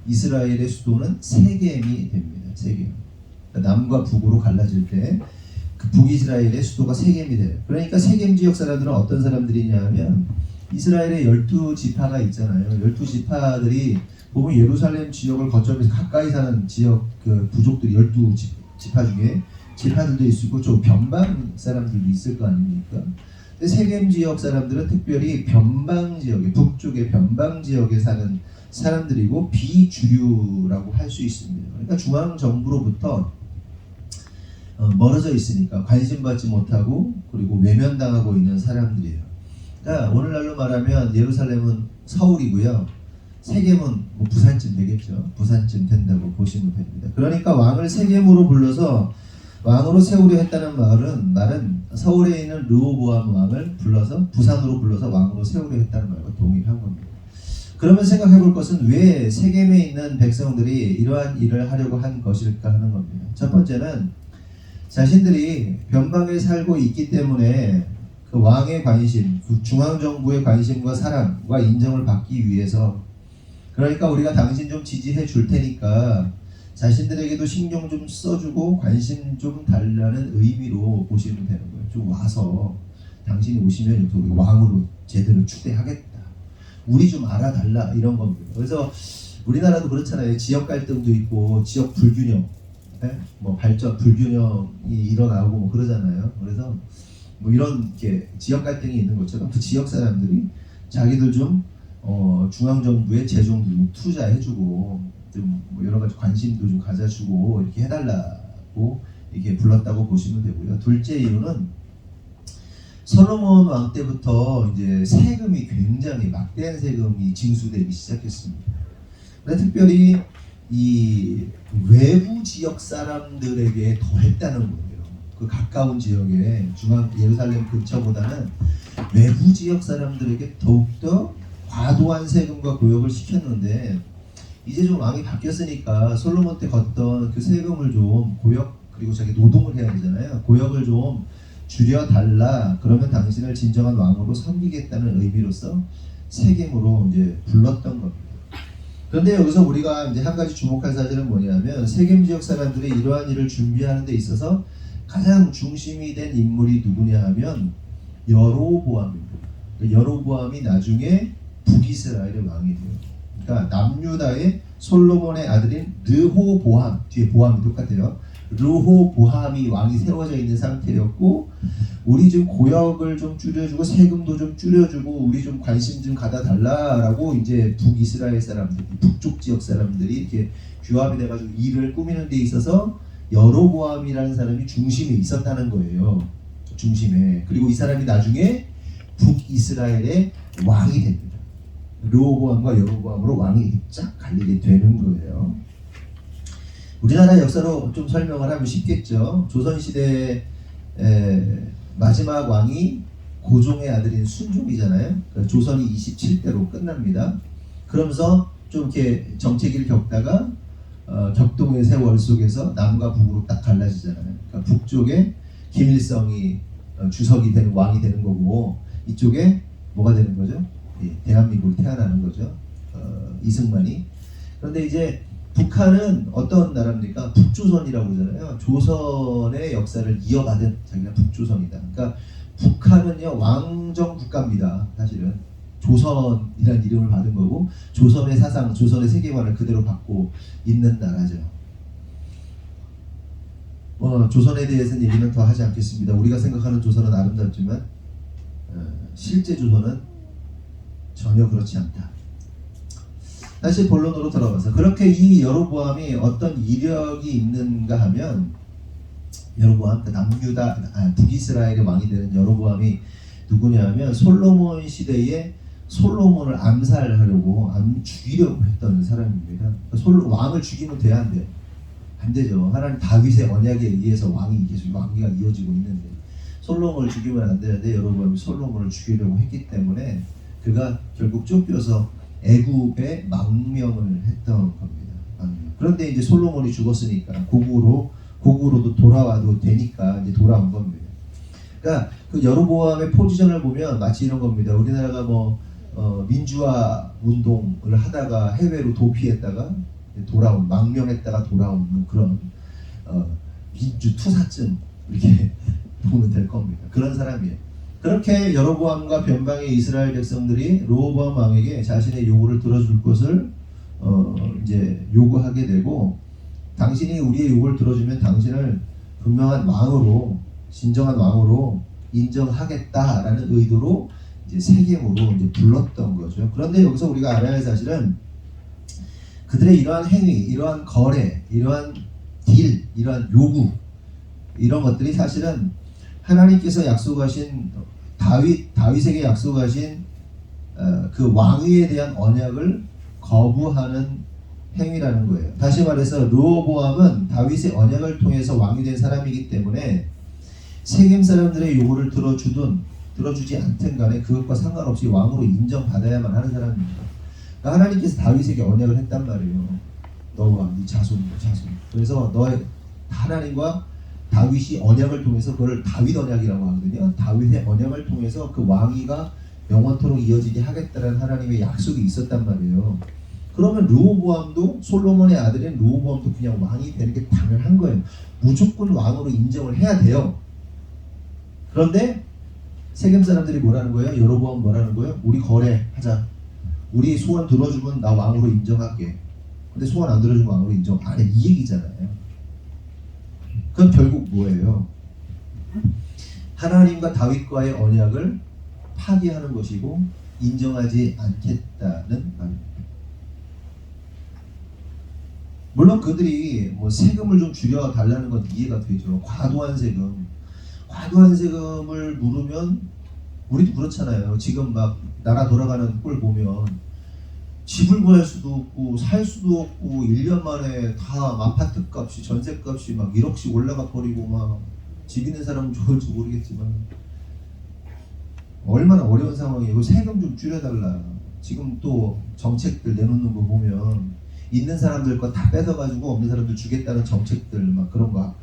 북이스라엘의 수도는 세겜이 됩니다. 세겜. 남과 북으로 갈라질 때 그 북이스라엘의 수도가 세겜이 돼요. 그러니까 세겜 지역 사람들은 어떤 사람들이냐 하면 이스라엘의 12지파가 있잖아요. 12지파들이 보면 예루살렘 지역을 거점에서 가까이 사는 지역 그 부족들이 12지파 중에 지파들도 있고 좀 변방 사람들도 있을 거 아닙니까? 근데 세겜 지역 사람들은 특별히 변방 지역에 북쪽의 변방 지역에 사는 사람들이고 비주류라고 할 수 있습니다. 그러니까 중앙 정부로부터 멀어져 있으니까 관심받지 못하고 그리고 외면당하고 있는 사람들이에요. 그러니까 오늘날로 말하면 예루살렘은 서울이고요. 세겜은 뭐 부산쯤 되겠죠. 부산쯤 된다고 보시면 됩니다. 그러니까 왕을 세겜으로 불러서 왕으로 세우려 했다는 말은 서울에 있는 르호보암 왕을 불러서 부산으로 불러서 왕으로 세우려 했다는 말과 동일한 겁니다. 그러면 생각해 볼 것은 왜 세겜에 있는 백성들이 이러한 일을 하려고 한 것일까 하는 겁니다. 첫 번째는 자신들이 변방에 살고 있기 때문에 그 왕의 관심, 그 중앙정부의 관심과 사랑과 인정을 받기 위해서 그러니까 우리가 당신 좀 지지해 줄 테니까 자신들에게도 신경 좀 써주고 관심 좀 달라는 의미로 보시면 되는 거예요. 좀 와서 당신이 오시면 우리 왕으로 제대로 추대하겠다. 우리 좀 알아달라 이런 겁니다. 그래서 우리나라도 그렇잖아요. 지역 갈등도 있고 지역 불균형, 뭐 발전 불균형이 일어나고 뭐 그러잖아요. 그래서 뭐 이런 게 지역 갈등이 있는 것처럼 그 지역 사람들이 자기들 좀 중앙 정부에 재정도 좀 투자해주고 좀 뭐 여러 가지 관심도 좀 가져주고 이렇게 해달라고 이렇게 불렀다고 보시면 되고요. 둘째 이유는 솔로몬 왕 때부터 이제 세금이 굉장히 막대한 세금이 징수되기 시작했습니다. 근데 특별히 이 외부 지역 사람들에게 더 했다는 거예요. 그 가까운 지역에 중앙 예루살렘 근처보다는 외부 지역 사람들에게 더욱더 과도한 세금과 고역을 시켰는데 이제 좀 왕이 바뀌었으니까 솔로몬 때 걷던 그 세금을 좀 고역 그리고 자기 노동을 해야 되잖아요. 고역을 좀 줄여달라. 그러면 당신을 진정한 왕으로 섬기겠다는 의미로서 세겜으로 이제 불렀던 겁니다. 그런데 여기서 우리가 이제 한 가지 주목할 사실은 뭐냐면 세겜 지역 사람들이 이러한 일을 준비하는 데 있어서 가장 중심이 된 인물이 누구냐 하면 여로보암입니다. 여로보암이 나중에 북이스라엘의 왕이 돼요. 그러니까 남유다의 솔로몬의 아들인 르호보암, 뒤에 보암이 똑같아요. 르호보암이 왕이 세워져 있는 상태였고, 우리 좀 고역을 좀 줄여주고 세금도 좀 줄여주고 우리 좀 관심 좀 가다 달라라고 이제 북이스라엘 사람들, 북쪽 지역 사람들이 이렇게 규합이 돼가지고 일을 꾸미는 데 있어서 여로보암이라는 사람이 중심에 있었다는 거예요. 중심에. 그리고 이 사람이 나중에 북이스라엘의 왕이 됩니다. 르호보암과 여로보암으로 왕이 쫙 갈리게 되는 거예요. 우리나라 역사로 좀 설명을 하면 쉽겠죠. 조선시대 마지막 왕이 고종의 아들인 순종이잖아요. 조선이 27대로 끝납니다. 그러면서 좀 이렇게 정체기를 겪다가 격동의 세월 속에서 남과 북으로 딱 갈라지잖아요. 그러니까 북쪽에 김일성이 주석이 되는 왕이 되는 거고, 이쪽에 뭐가 되는 거죠? 예, 대한민국이 태어나는 거죠. 이승만이. 그런데 이제 북한은 어떤 나라입니까? 북조선이라고 그러잖아요. 조선의 역사를 이어받은 자기가 북조선이다. 그러니까 북한은요 왕정 국가입니다. 사실은 조선이라는 이름을 받은 거고, 조선의 사상, 조선의 세계관을 그대로 받고 있는 나라죠. 조선에 대해서는 얘기는 더 하지 않겠습니다. 우리가 생각하는 조선은 아름답지만 실제 조선은 전혀 그렇지 않다. 다시 본론으로 돌아가서, 그렇게 이 여로보암이 어떤 이력이 있는가 하면, 여로보암, 북이스라엘의 왕이 되는 여로보암이 누구냐면 솔로몬 시대에 솔로몬을 암살하려고 죽이려고 했던 사람입니다. 왕을 죽이면 돼야 안 돼요? 안 되죠. 하나님 다윗의 언약에 의해서 왕이 계속 왕위가 이어지고 있는데 솔로몬을 죽이면 안 되는데 여로보암이 솔로몬을 죽이려고 했기 때문에 그가 결국 쫓겨서 애굽에 망명을 했던 겁니다. 망명. 그런데 이제 솔로몬이 죽었으니까 고국으로도 돌아와도 되니까 이제 돌아온 겁니다. 그러니까 그 여로보암의 포지션을 보면 마치 이런 겁니다. 우리나라가 민주화 운동을 하다가 해외로 도피했다가 돌아온, 망명했다가 돌아온 그런 민주 투사증, 이렇게 보면 될 겁니다. 그런 사람이에요. 그렇게 여로보암과 변방의 이스라엘 백성들이 르호보암 왕에게 자신의 요구를 들어줄 것을 이제 요구하게 되고, 당신이 우리의 요구를 들어주면 당신을 분명한 왕으로, 진정한 왕으로 인정하겠다라는 의도로 이제 세겜으로 이제 불렀던 거죠. 그런데 여기서 우리가 알아야 할 사실은 그들의 이러한 행위, 이러한 거래, 이러한 딜, 이러한 요구, 이런 것들이 사실은 하나님께서 약속하신 다윗에게 약속하신 그 왕위에 대한 언약을 거부하는 행위라는 거예요. 다시 말해서 르호보암은 다윗의 언약을 통해서 왕이 된 사람이기 때문에 세겜 사람들의 요구를 들어주지 않든 간에 그것과 상관없이 왕으로 인정받아야만 하는 사람입니다. 그러니까 하나님께서 다윗에게 언약을 했단 말이에요. 너와 네 자손. 그래서 너의 하나님과 다윗이 언약을 통해서 그걸 다윗 언약이라고 하거든요. 다윗의 언약을 통해서 그 왕위가 영원토록 이어지게 하겠다는 하나님의 약속이 있었단 말이에요. 그러면 르호보암도, 솔로몬의 아들인 르호보암도 그냥 왕이 되는 게 당연한 거예요. 무조건 왕으로 인정을 해야 돼요. 그런데 세겜 사람들이 뭐라는 거예요? 여로보암 뭐라는 거예요? 우리 거래하자. 우리 소원 들어주면 나 왕으로 인정할게. 근데 소원 안 들어주면 왕으로 인정 안 해. 이 얘기잖아요. 그건 결국 뭐예요? 하나님과 다윗과의 언약을 파기하는 것이고 인정하지 않겠다는 말입니다. 물론 그들이 세금을 좀 줄여 달라는 건 이해가 되죠. 과도한 세금을 물으면 우리도 그렇잖아요. 지금 막 나라 돌아가는 꼴 보면 집을 구할 수도 없고 살 수도 없고 1년 만에 다 아파트 값이, 전세 값이 막 1억씩 올라가 버리고, 막 집 있는 사람은 좋을지 모르겠지만 얼마나 어려운 상황이고, 세금 좀 줄여달라. 지금 또 정책들 내놓는 거 보면 있는 사람들 거 다 뺏어가지고 없는 사람들 주겠다는 정책들, 막 그런 거,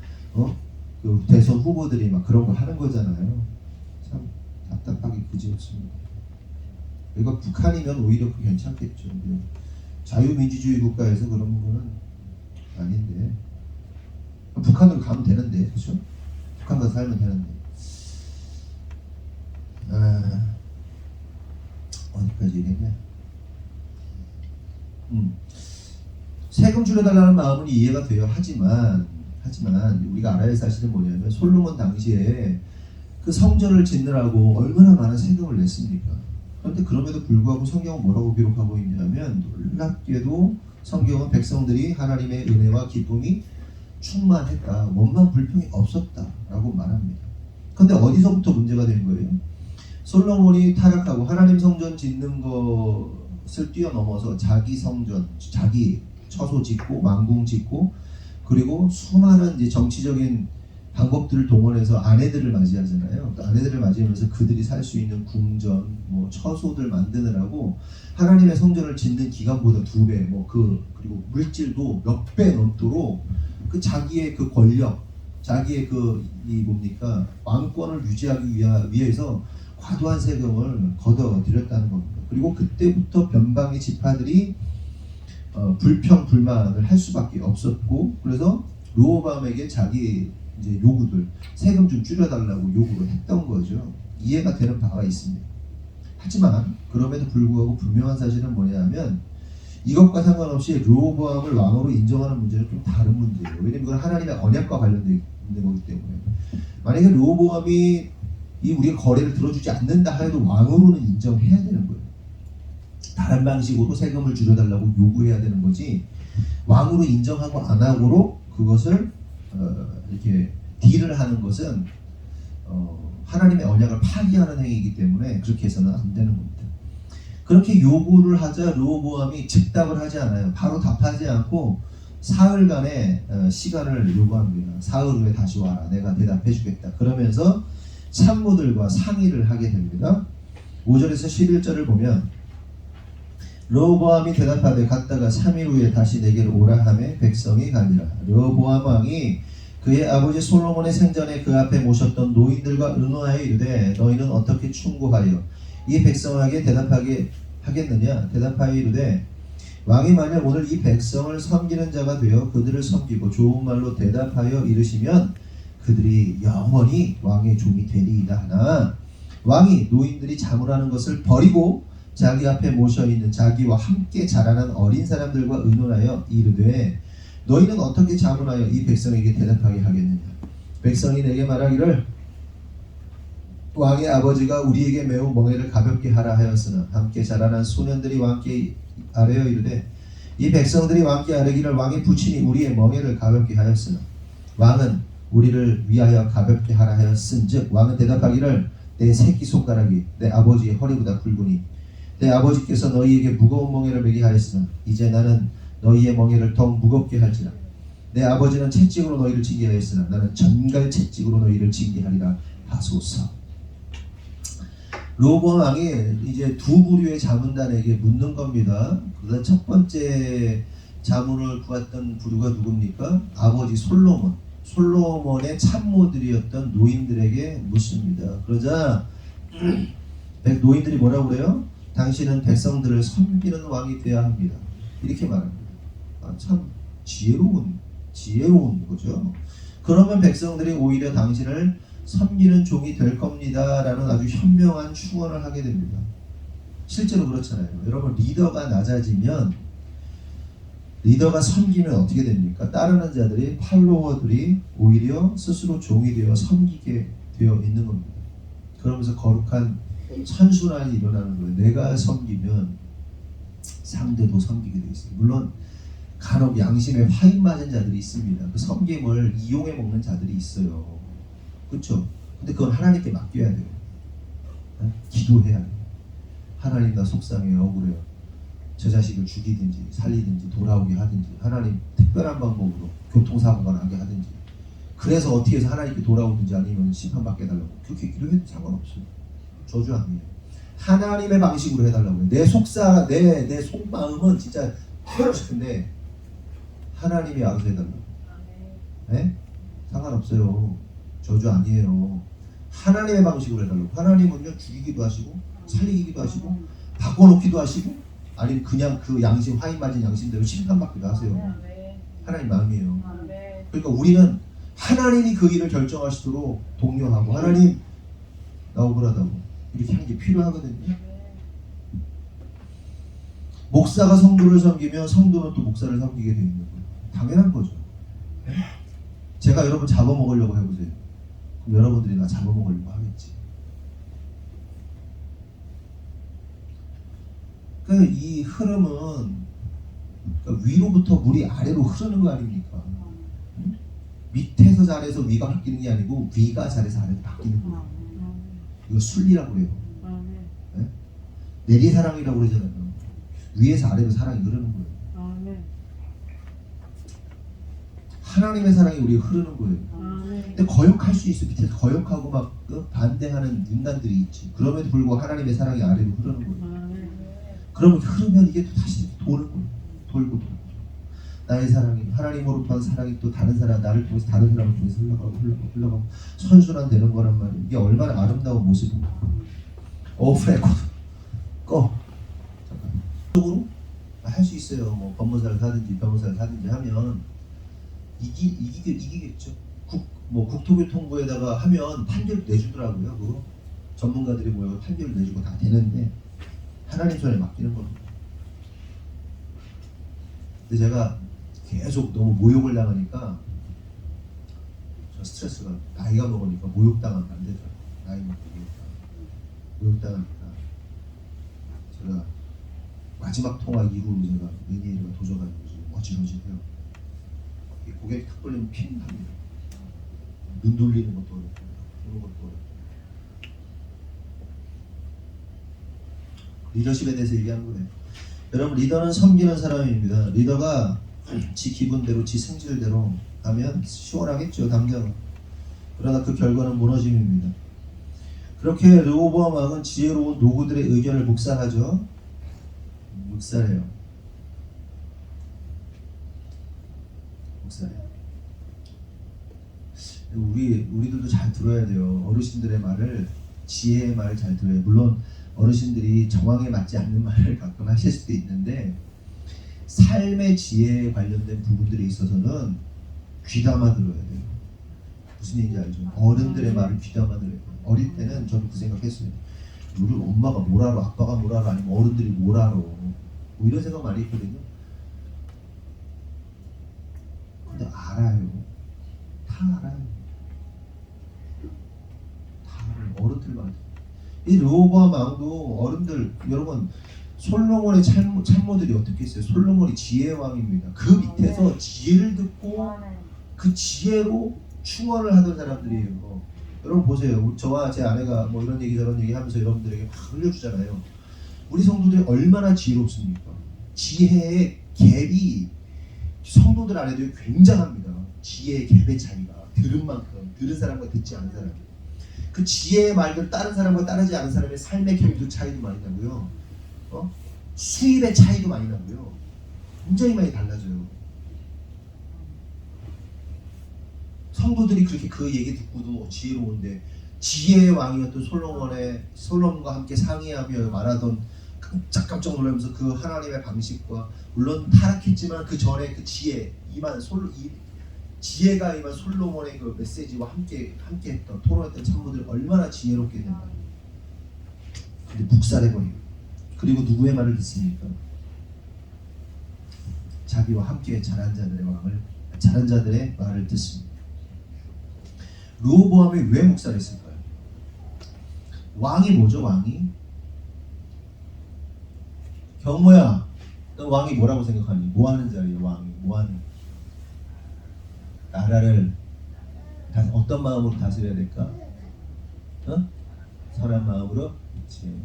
그 대선 후보들이 막 그런 거 하는 거잖아요. 참 답답하게 그지없습니다. 그러니까 북한이면 오히려 괜찮겠죠. 자유민주주의 국가에서 그런 거는 아닌데, 북한으로 가면 되는데, 그렇죠? 북한 가서 살면 되는데. 어디까지 얘기했냐? 세금 줄여달라는 마음은 이해가 돼요. 하지만 하지만 우리가 알아야 할 사실은 뭐냐면 솔로몬 당시에 그 성전을 짓느라고 얼마나 많은 세금을 냈습니까? 그런데 그럼에도 불구하고 성경은 뭐라고 기록하고 있냐면 놀랍게도 성경은 백성들이 하나님의 은혜와 기쁨이 충만했다, 원만 불평이 없었다라고 말합니다. 그런데 어디서부터 문제가 된 거예요? 솔로몬이 타락하고 하나님 성전 짓는 것을 뛰어넘어서 자기 성전, 자기 처소 짓고 왕궁 짓고 그리고 수많은 이제 정치적인 방법들을 동원해서 아내들을 맞이하잖아요. 그 아내들을 맞이하면서 그들이 살 수 있는 궁전, 뭐 처소들 만드느라고 하나님의 성전을 짓는 기간보다 2배, 그리고 물질도 몇 배 넘도록 그 자기의 그 권력, 자기의 왕권을 유지하기 위해서 과도한 세금을 걷어들였다는 겁니다. 그리고 그때부터 변방의 지파들이 불평 불만을 할 수밖에 없었고, 그래서 르호보암에게 자기 이제 요구들, 세금 좀 줄여달라고 요구를 했던 거죠. 이해가 되는 바가 있습니다. 하지만 그럼에도 불구하고 분명한 사실은 뭐냐면 이것과 상관없이 르호보암을 왕으로 인정하는 문제는 좀 다른 문제예요. 왜냐면 이건 하나님의 언약과 관련된 거기 때문에 만약에 르호보암이 우리의 거래를 들어주지 않는다 하여도 왕으로는 인정해야 되는 거예요. 다른 방식으로 세금을 줄여달라고 요구해야 되는 거지, 왕으로 인정하고 안 하고로 그것을 이렇게 딜을 하는 것은 하나님의 언약을 파기하는 행위이기 때문에 그렇게 해서는 안 되는 겁니다. 그렇게 요구를 하자 르호보암이 즉답을 하지 않아요. 바로 답하지 않고 사흘간의 시간을 요구합니다. 사흘 후에 다시 와라, 내가 대답해 주겠다. 그러면서 참모들과 상의를 하게 됩니다. 5절에서 11절을 보면 르호보암이 대답하되 갔다가 3일 후에 다시 내게로 오라 하매 백성이 가니라. 르호보암 왕이 그의 아버지 솔로몬의 생전에 그 앞에 모셨던 노인들과 의논하여 이르되 너희는 어떻게 충고하여 이 백성에게 대답하게 하겠느냐? 대답하여 이르되 왕이 만약 오늘 이 백성을 섬기는 자가 되어 그들을 섬기고 좋은 말로 대답하여 이르시면 그들이 영원히 왕의 종이 되리이다 하나, 왕이 노인들이 자문하는 것을 버리고 자기 앞에 모셔있는 자기와 함께 자라난 어린 사람들과 의논하여 이르되 너희는 어떻게 자문하여 이 백성에게 대답하게 하겠느냐? 백성이 내게 말하기를 왕의 아버지가 우리에게 매우 멍에를 가볍게 하라 하였으나 함께 자라난 소년들이 왕께 아뢰어 이르되 이 백성들이 왕께 아뢰기를 왕의 부친이 우리의 멍에를 가볍게 하였으나 왕은 우리를 위하여 가볍게 하라 하였은즉 왕은 대답하기를 내 새끼손가락이 내 아버지의 허리보다 굵으니 내 아버지께서 너희에게 무거운 멍에를 매게 하였으나 이제 나는 너희의 멍에를 더욱 무겁게 할지라. 내 아버지는 채찍으로 너희를 징계하였으나 나는 전갈 채찍으로 너희를 징계하리라 하소서. 르호보암 왕이 이제 두 부류의 자문단에게 묻는 겁니다. 그래서 첫 번째 자문을 구했던 부류가 누굽니까? 아버지 솔로몬의 참모들이었던 노인들에게 묻습니다. 그러자 노인들이 뭐라고 그래요? 당신은 백성들을 섬기는 왕이 되어야 합니다. 이렇게 말합니다. 참 지혜로운 거죠. 그러면 백성들이 오히려 당신을 섬기는 종이 될 겁니다 라는 아주 현명한 충언을 하게 됩니다. 실제로 그렇잖아요. 여러분, 리더가 낮아지면, 리더가 섬기면 어떻게 됩니까? 따르는 자들이, 팔로워들이 오히려 스스로 종이 되어 섬기게 되어 있는 겁니다. 그러면서 거룩한 선순환이 일어나는 거예요. 내가 섬기면 상대도 섬기게 되어 있어요. 물론 간혹 양심에 화인 맞은 자들이 있습니다. 그 섬김을 이용해 먹는 자들이 있어요. 그렇죠? 근데 그건 하나님께 맡겨야 돼요. 기도해야 돼요. 하나님, 나 속상해요, 억울해요. 저 자식을 죽이든지 살리든지 돌아오게 하든지, 하나님 특별한 방법으로 교통사고가 나게 하든지, 그래서 어떻게 해서 하나님께 돌아오든지 아니면 심판받게 해달라고, 그렇게 기도해도 상관없어요. 저주 아니에요. 하나님의 방식으로 해달라고 해요. 내 속마음은 진짜 해고 싶은데 하나님이 알아서 해달라고. 네? 상관없어요. 저주 아니에요. 하나님의 방식으로 해달라고. 하나님은요, 죽이기도 하시고 살리기도 하시고 바꿔놓기도 하시고, 아니면 그냥 그 양심, 화인 맞은 양심대로 심판받기도 하세요. 하나님 마음이에요. 그러니까 우리는 하나님이 그 일을 결정하시도록 독려하고, 하나님 나 억울하다고 이렇게 하는 게 필요하거든요. 목사가 성도를 섬기면 성도는 또 목사를 섬기게 되는 거예요. 당연한 거죠. 제가 여러분 잡아먹으려고 해보세요. 그럼 여러분들이 나 잡아먹으려고 하겠지. 그 이 흐름은 그러니까 위로부터 물이 아래로 흐르는 거 아닙니까? 응? 밑에서 잘해서 위가 바뀌는 게 아니고 위가 잘해서 아래로 바뀌는 거예요. 이거 순리라고 그래요. 네? 내리사랑이라고 그러잖아요. 위에서 아래로 사랑이 흐르는 거예요. 하나님의 사랑이 우리에 흐르는 거예요. 근데 거역할 수 있어. 밑에서 거역하고 막 반대하는 문단들이 있지. 그럼에도 불구하고 하나님의 사랑이 아래로 흐르는 거예요. 그러면 흐르면 이게 또 다시 도는 거예요. 돌고. 나의 사랑이 하나님으로부터 한 사랑이 또 다른 사람 나를 통해서 다른 사람을 통해서 흘러가고 선순환 되는 거란 말이에요. 이게 얼마나 아름다운 모습입니까? 오프레코드 꺼. 적으로 할 수 있어요. 뭐 법무사를 사든지 변호사를 사든지 하면 이기겠죠. 국토교통부에다가 하면 판결 내주더라고요. 그거 전문가들이 모여서 판결을 내주고 다 되는데 하나님 손에 맡기는 겁니다. 근데 제가 계속 너무 모욕을 당하니까 저 스트레스가 나이가 먹으니까 모욕당하면 안 되더라고요. 나이 먹고 모욕당하니까 제가 마지막 통화 이후로 제가 매니저가 도져가지고 지금 어지러지고요. 고개 탁 돌리면 핀 납니다. 눈 돌리는 것도 어렵고 그런 것도 어렵고. 리더십에 대해서 얘기하는 거예요. 여러분 리더는 섬기는 사람입니다. 리더가 지 기분대로 지 성질대로 하면 시원하겠죠. 당장은. 그러나 그 결과는 무너짐입니다. 그렇게 르호보암 왕은 지혜로운 노구들의 의견을 묵살하죠. 묵살해요. 묵살해요. 우리들도 잘 들어야 돼요. 어르신들의 말을, 지혜의 말을 잘 들어야 돼요. 물론 어르신들이 정황에 맞지 않는 말을 가끔 하실 수도 있는데 삶의 지혜에 관련된 부분들에 있어서는 귀담아 들어야 돼요. 무슨 얘기인지 알죠? 어른들의 말을 귀담아 들어야 돼요. 어릴 때는 저는 그 생각했어요. 우리 엄마가 뭘 알아, 아빠가 뭘 알아, 아니면 어른들이 뭘 알아, 뭐 이런 생각 많이 했거든요. 근데 알아요. 다 알아요. 다 알아요. 어른들만. 이 르호보암 왕도 어른들, 여러분 솔로몬의 참모들이 어떻게 했어요? 솔로몬이 지혜의 왕입니다. 그 밑에서 지혜를 듣고 그 지혜로 충원을 하던 사람들이에요. 여러분 보세요. 저와 제 아내가 뭐 이런 얘기 저런 얘기 하면서 여러분들에게 막 흘려주잖아요. 우리 성도들이 얼마나 지혜롭습니까? 지혜의 갭이 성도들 안에도 굉장합니다. 지혜의 갭의 차이가 들은 만큼, 들은 사람과 듣지 않은 사람. 그 지혜의 말들 다른 사람과 따르지 않은 사람의 삶의 갭도 차이도 많이 나고요. 수입의 차이도 많이 나고요. 굉장히 많이 달라져요. 성도들이 그렇게 그 얘기 듣고도 지혜로운데 지혜의 왕이었던 솔로몬과 함께 상의하며 말하던 깜짝깜짝 놀라면서 그 하나님의 방식과 물론 타락했지만 그 전에 그 지혜가 임한 솔로몬의 그 메시지와 함께했던 토론했던 참모들이 얼마나 지혜롭겠는가. 근데 묵살해버리고 그리고 누구의 말을 듣습니까? 자기와 함께 자란 자들의 말을 듣습니다. 르호보암이 왜 묵살했을까요? 왕이 뭐죠? 왕이? 경모야, 너 왕이 뭐라고 생각하니? 뭐하는 자리예요? 왕이 뭐하는? 나라를 어떤 마음으로 다스려야 될까? 선한 마음으로? 그렇지.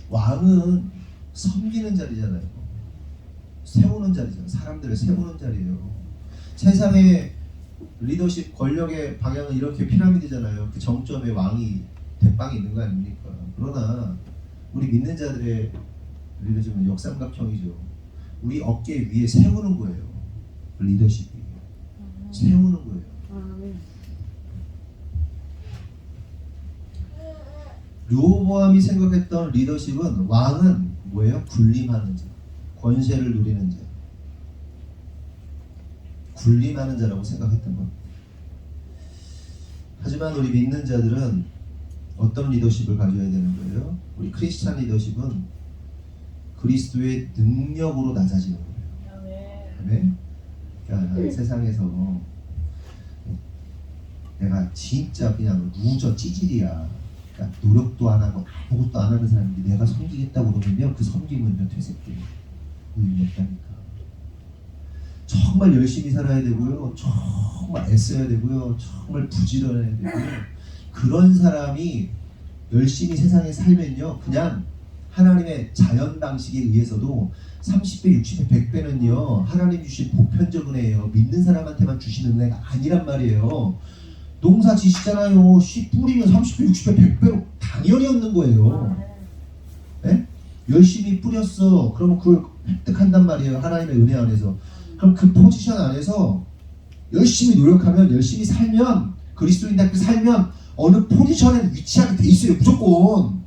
왕은 섬기는 자리잖아요. 세우는 자리잖아요. 사람들을 세우는 자리예요. 세상의 리더십 권력의 방향은 이렇게 피라미드잖아요. 그 정점에 왕이 대빵이 있는 거 아닙니까? 그러나 우리 믿는 자들의 리더십은 역삼각형이죠. 우리 어깨 위에 세우는 거예요. 그 리더십이 세우는 거예요. 르호보암이 생각했던 리더십은 왕은 뭐예요? 군림하는 자, 권세를 누리는 자, 군림하는 자라고 생각했던 겁니다. 하지만 우리 믿는 자들은 어떤 리더십을 가져야 되는 거예요? 우리 크리스찬 리더십은 그리스도의 능력으로 낮아지는 거예요. 그래? 그러니까 세상에서 내가 진짜 그냥 루저 찌질이야. 그러니까 노력도 안 하고 아무것도 안 하는 사람인데 내가 섬기겠다고 그러면 그 섬김은 퇴색돼. 의미 없다니까. 정말 열심히 살아야 되고요. 정말 애써야 되고요. 정말 부지런해야 되고요. 그런 사람이 열심히 세상에 살면요. 그냥 하나님의 자연 방식에 의해서도 30배, 60배, 100배는요. 하나님 주신 보편적 은혜예요. 믿는 사람한테만 주시는 은혜가 아니란 말이에요. 농사 지시잖아요. 씨 뿌리면 30배, 60배, 100배로 당연히 얻는 거예요. 네? 열심히 뿌렸어. 그러면 그걸 획득한단 말이에요. 하나님의 은혜 안에서. 그럼 그 포지션 안에서 열심히 노력하면, 열심히 살면, 그리스도인답게 살면 어느 포지션에 위치하게 돼 있어요. 무조건.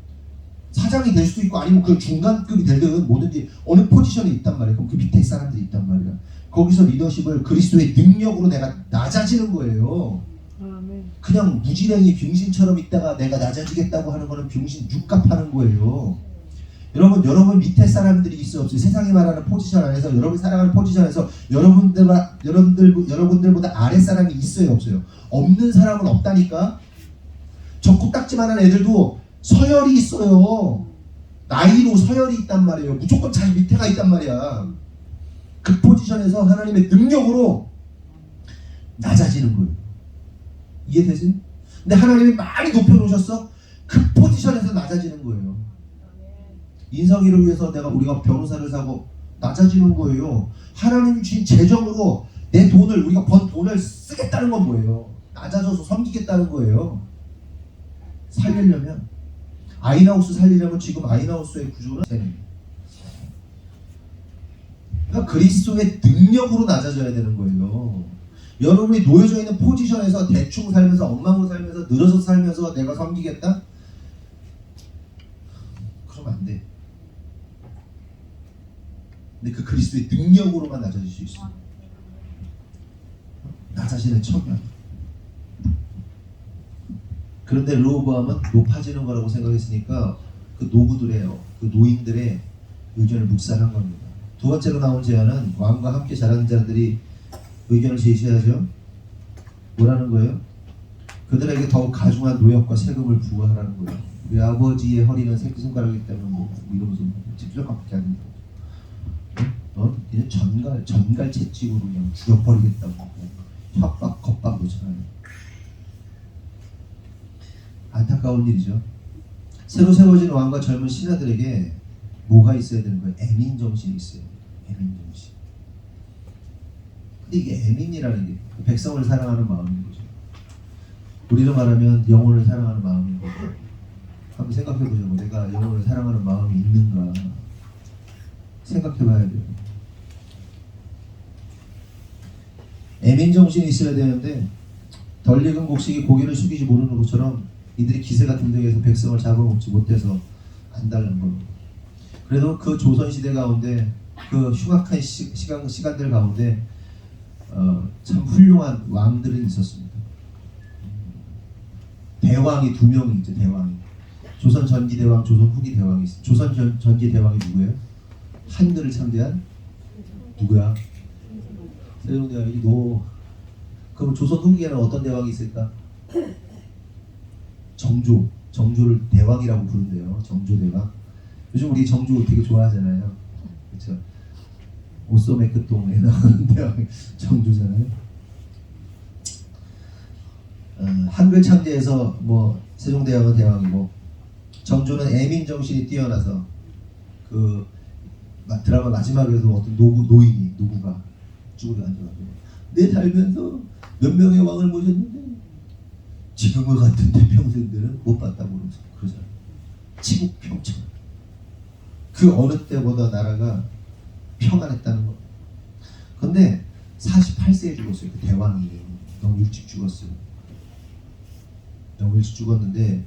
사장이 될 수도 있고 아니면 그 중간급이 되든 뭐든지 어느 포지션에 있단 말이에요. 그럼 그 밑에 사람들이 있단 말이야. 거기서 리더십을 그리스도의 능력으로 내가 낮아지는 거예요. 그냥 무지랭이 병신처럼 있다가 내가 낮아지겠다고 하는 거는 병신 육갑하는 거예요. 여러분 밑에 사람들이 있어 없어요? 세상이 말하는 포지션 안에서, 여러분이 살아가는 포지션에서 여러분들보다 아래 사람이 있어요 없어요? 없는 사람은 없다니까. 저 코딱지만한 애들도 서열이 있어요. 나이로 서열이 있단 말이에요. 무조건 자기 밑에가 있단 말이야. 그 포지션에서 하나님의 능력으로 낮아지는 거예요. 이해되세요? 근데 하나님이 많이 높여놓으셨어? 그 포지션에서 낮아지는 거예요. 인성이를 위해서 우리가 변호사를 사고 낮아지는 거예요. 하나님이 주신 재정으로 내 돈을, 우리가 번 돈을 쓰겠다는 건 뭐예요? 낮아져서 섬기겠다는 거예요. 살리려면, 아이나우스 살리려면 지금 아이나우스의 구조는 그러니까 그리스도의 능력으로 낮아져야 되는 거예요. 여러분이 놓여져 있는 포지션에서 대충 살면서, 엉망으로 살면서, 늘어서 살면서 내가 섬기겠다? 그러면 안 돼. 근데 그 그리스도의 능력으로만 낮아질 수 있어요. 낮아지는 척이야. 그런데 르호보암은 높아지는 거라고 생각했으니까 그 노인들의 의견을 묵살한 겁니다. 두 번째로 나온 제안은 왕과 함께 자라는 자들이 의견을 제시하죠. 뭐라는 거예요? 그들에게 더욱 가중한 노역과 세금을 부과하라는 거예요. 우리 아버지의 허리는 새끼손가락이기 때문에 뭐 이러면서 집수적밖에 안 된다고. 니는 전갈 채찍으로 그냥 죽여버리겠다고 협박 겁박 놓잖아요. 안타까운 일이죠. 새로 세워진 왕과 젊은 신하들에게 뭐가 있어야 되는 거예요? 애민 정신이 있어요. 애민 정신. 근데 이게 애민이라는 게 백성을 사랑하는 마음인 거죠. 우리로 말하면 영혼을 사랑하는 마음인 거죠. 한번 생각해보자고. 내가 영혼을 사랑하는 마음이 있는가 생각해봐야 돼요. 애민 정신이 있어야 되는데 덜 익은 곡식이 고개를 숙이지 모르는 것처럼 이들이 기세가 등등해서 백성을 잡아먹지 못해서 안달난 걸로. 그래도 그 조선시대 가운데 그 흉악한 시간들 가운데 참 훌륭한 왕들은 있었습니다. 대왕이 두 명이 있죠. 대왕이 조선 전기 대왕, 조선 후기 대왕이 있어요. 조선 전기 대왕이 누구예요? 한글을 창제한 누구야? 세종대왕이. 그럼 조선 후기에는 어떤 대왕이 있을까? 정조를 대왕이라고 부른대요. 정조대왕. 요즘 우리 정조 되게 좋아하잖아요. 그렇죠? 오쏘메크동에 나오는 대왕이 정조잖아요. 한글 창제에서 뭐 세종대왕은 대왕이고, 정조는 애민 정신이 뛰어나서 그 드라마 마지막에도 어떤 노부가 죽으러 앉아가지고 내 살면서 몇 명의 왕을 모셨는데 지금과 같은 태평생들은 못 봤다고 그러잖아요. 치국평천. 그 어느 때보다 나라가 평안했다는 거. 근데 48세에 죽었어요. 그 대왕이 너무 일찍 죽었어요. 너무 일찍 죽었는데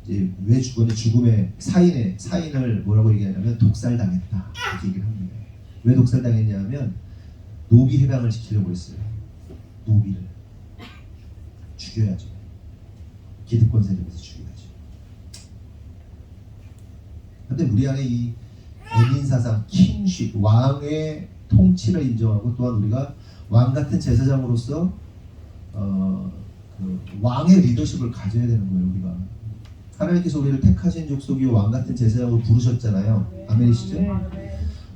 이제 왜 죽었냐? 죽음의 사인을 뭐라고 얘기하냐면 독살당했다 이렇게 얘기를 합니다. 왜 독살당했냐면 노비 해방을 시키려고 했어요. 노비를 죽여야죠. 기득권 세력에서 죽여야죠. 근데 우리 안에 이 애민 사상, 킹십, 왕의 통치를 인정하고 또한 우리가 왕 같은 제사장으로서 그 왕의 리더십을 가져야 되는 거예요. 우리가 하나님께서 우리를 택하신 족속이 왕 같은 제사장으로 부르셨잖아요. 아멘이시죠?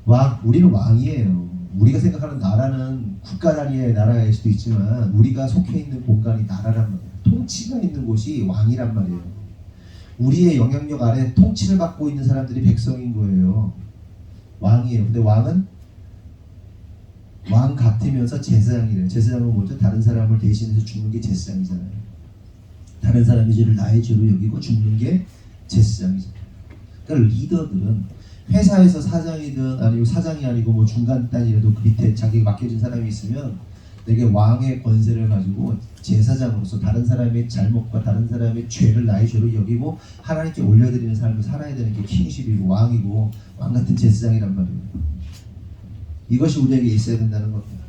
왕, 우리는 왕이에요. 우리가 생각하는 나라는 국가 단위의 나라일 수도 있지만 우리가 속해 있는 공간이 나라란 말이에요. 통치가 있는 곳이 왕이란 말이에요. 우리의 영향력 아래 통치를 받고 있는 사람들이 백성인 거예요. 왕이에요. 근데 왕은 왕 같으면서 제사장이래요. 제사장은 뭐죠? 다른 사람을 대신해서 죽는 게 제사장이잖아요. 다른 사람의 죄를 나의 죄로 여기고 죽는 게 제사장이잖아요. 그러니까 리더들은 회사에서 사장이든 아니면 사장이 아니고 뭐 중간 단이라도 그 밑에 자기가 맡겨진 사람이 있으면 되게 왕의 권세를 가지고 제사장으로서 다른 사람의 잘못과 다른 사람의 죄를 나의 죄로 여기고 하나님께 올려드리는 삶을 살아야 되는 게 킹십이고 왕이고 왕 같은 제사장이란 말이에요. 이것이 우리에게 있어야 된다는 겁니다.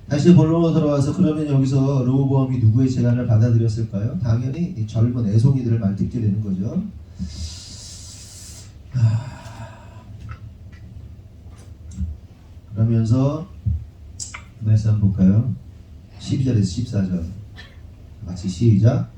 다시 본론으로 돌아와서 그러면 여기서 르호보암이 누구의 제안을 받아들였을까요? 당연히 이 젊은 애송이들을 말 듣게 되는 거죠. 그러면서 말씀 한번 볼까요? 12절에서 14절 같이 시작.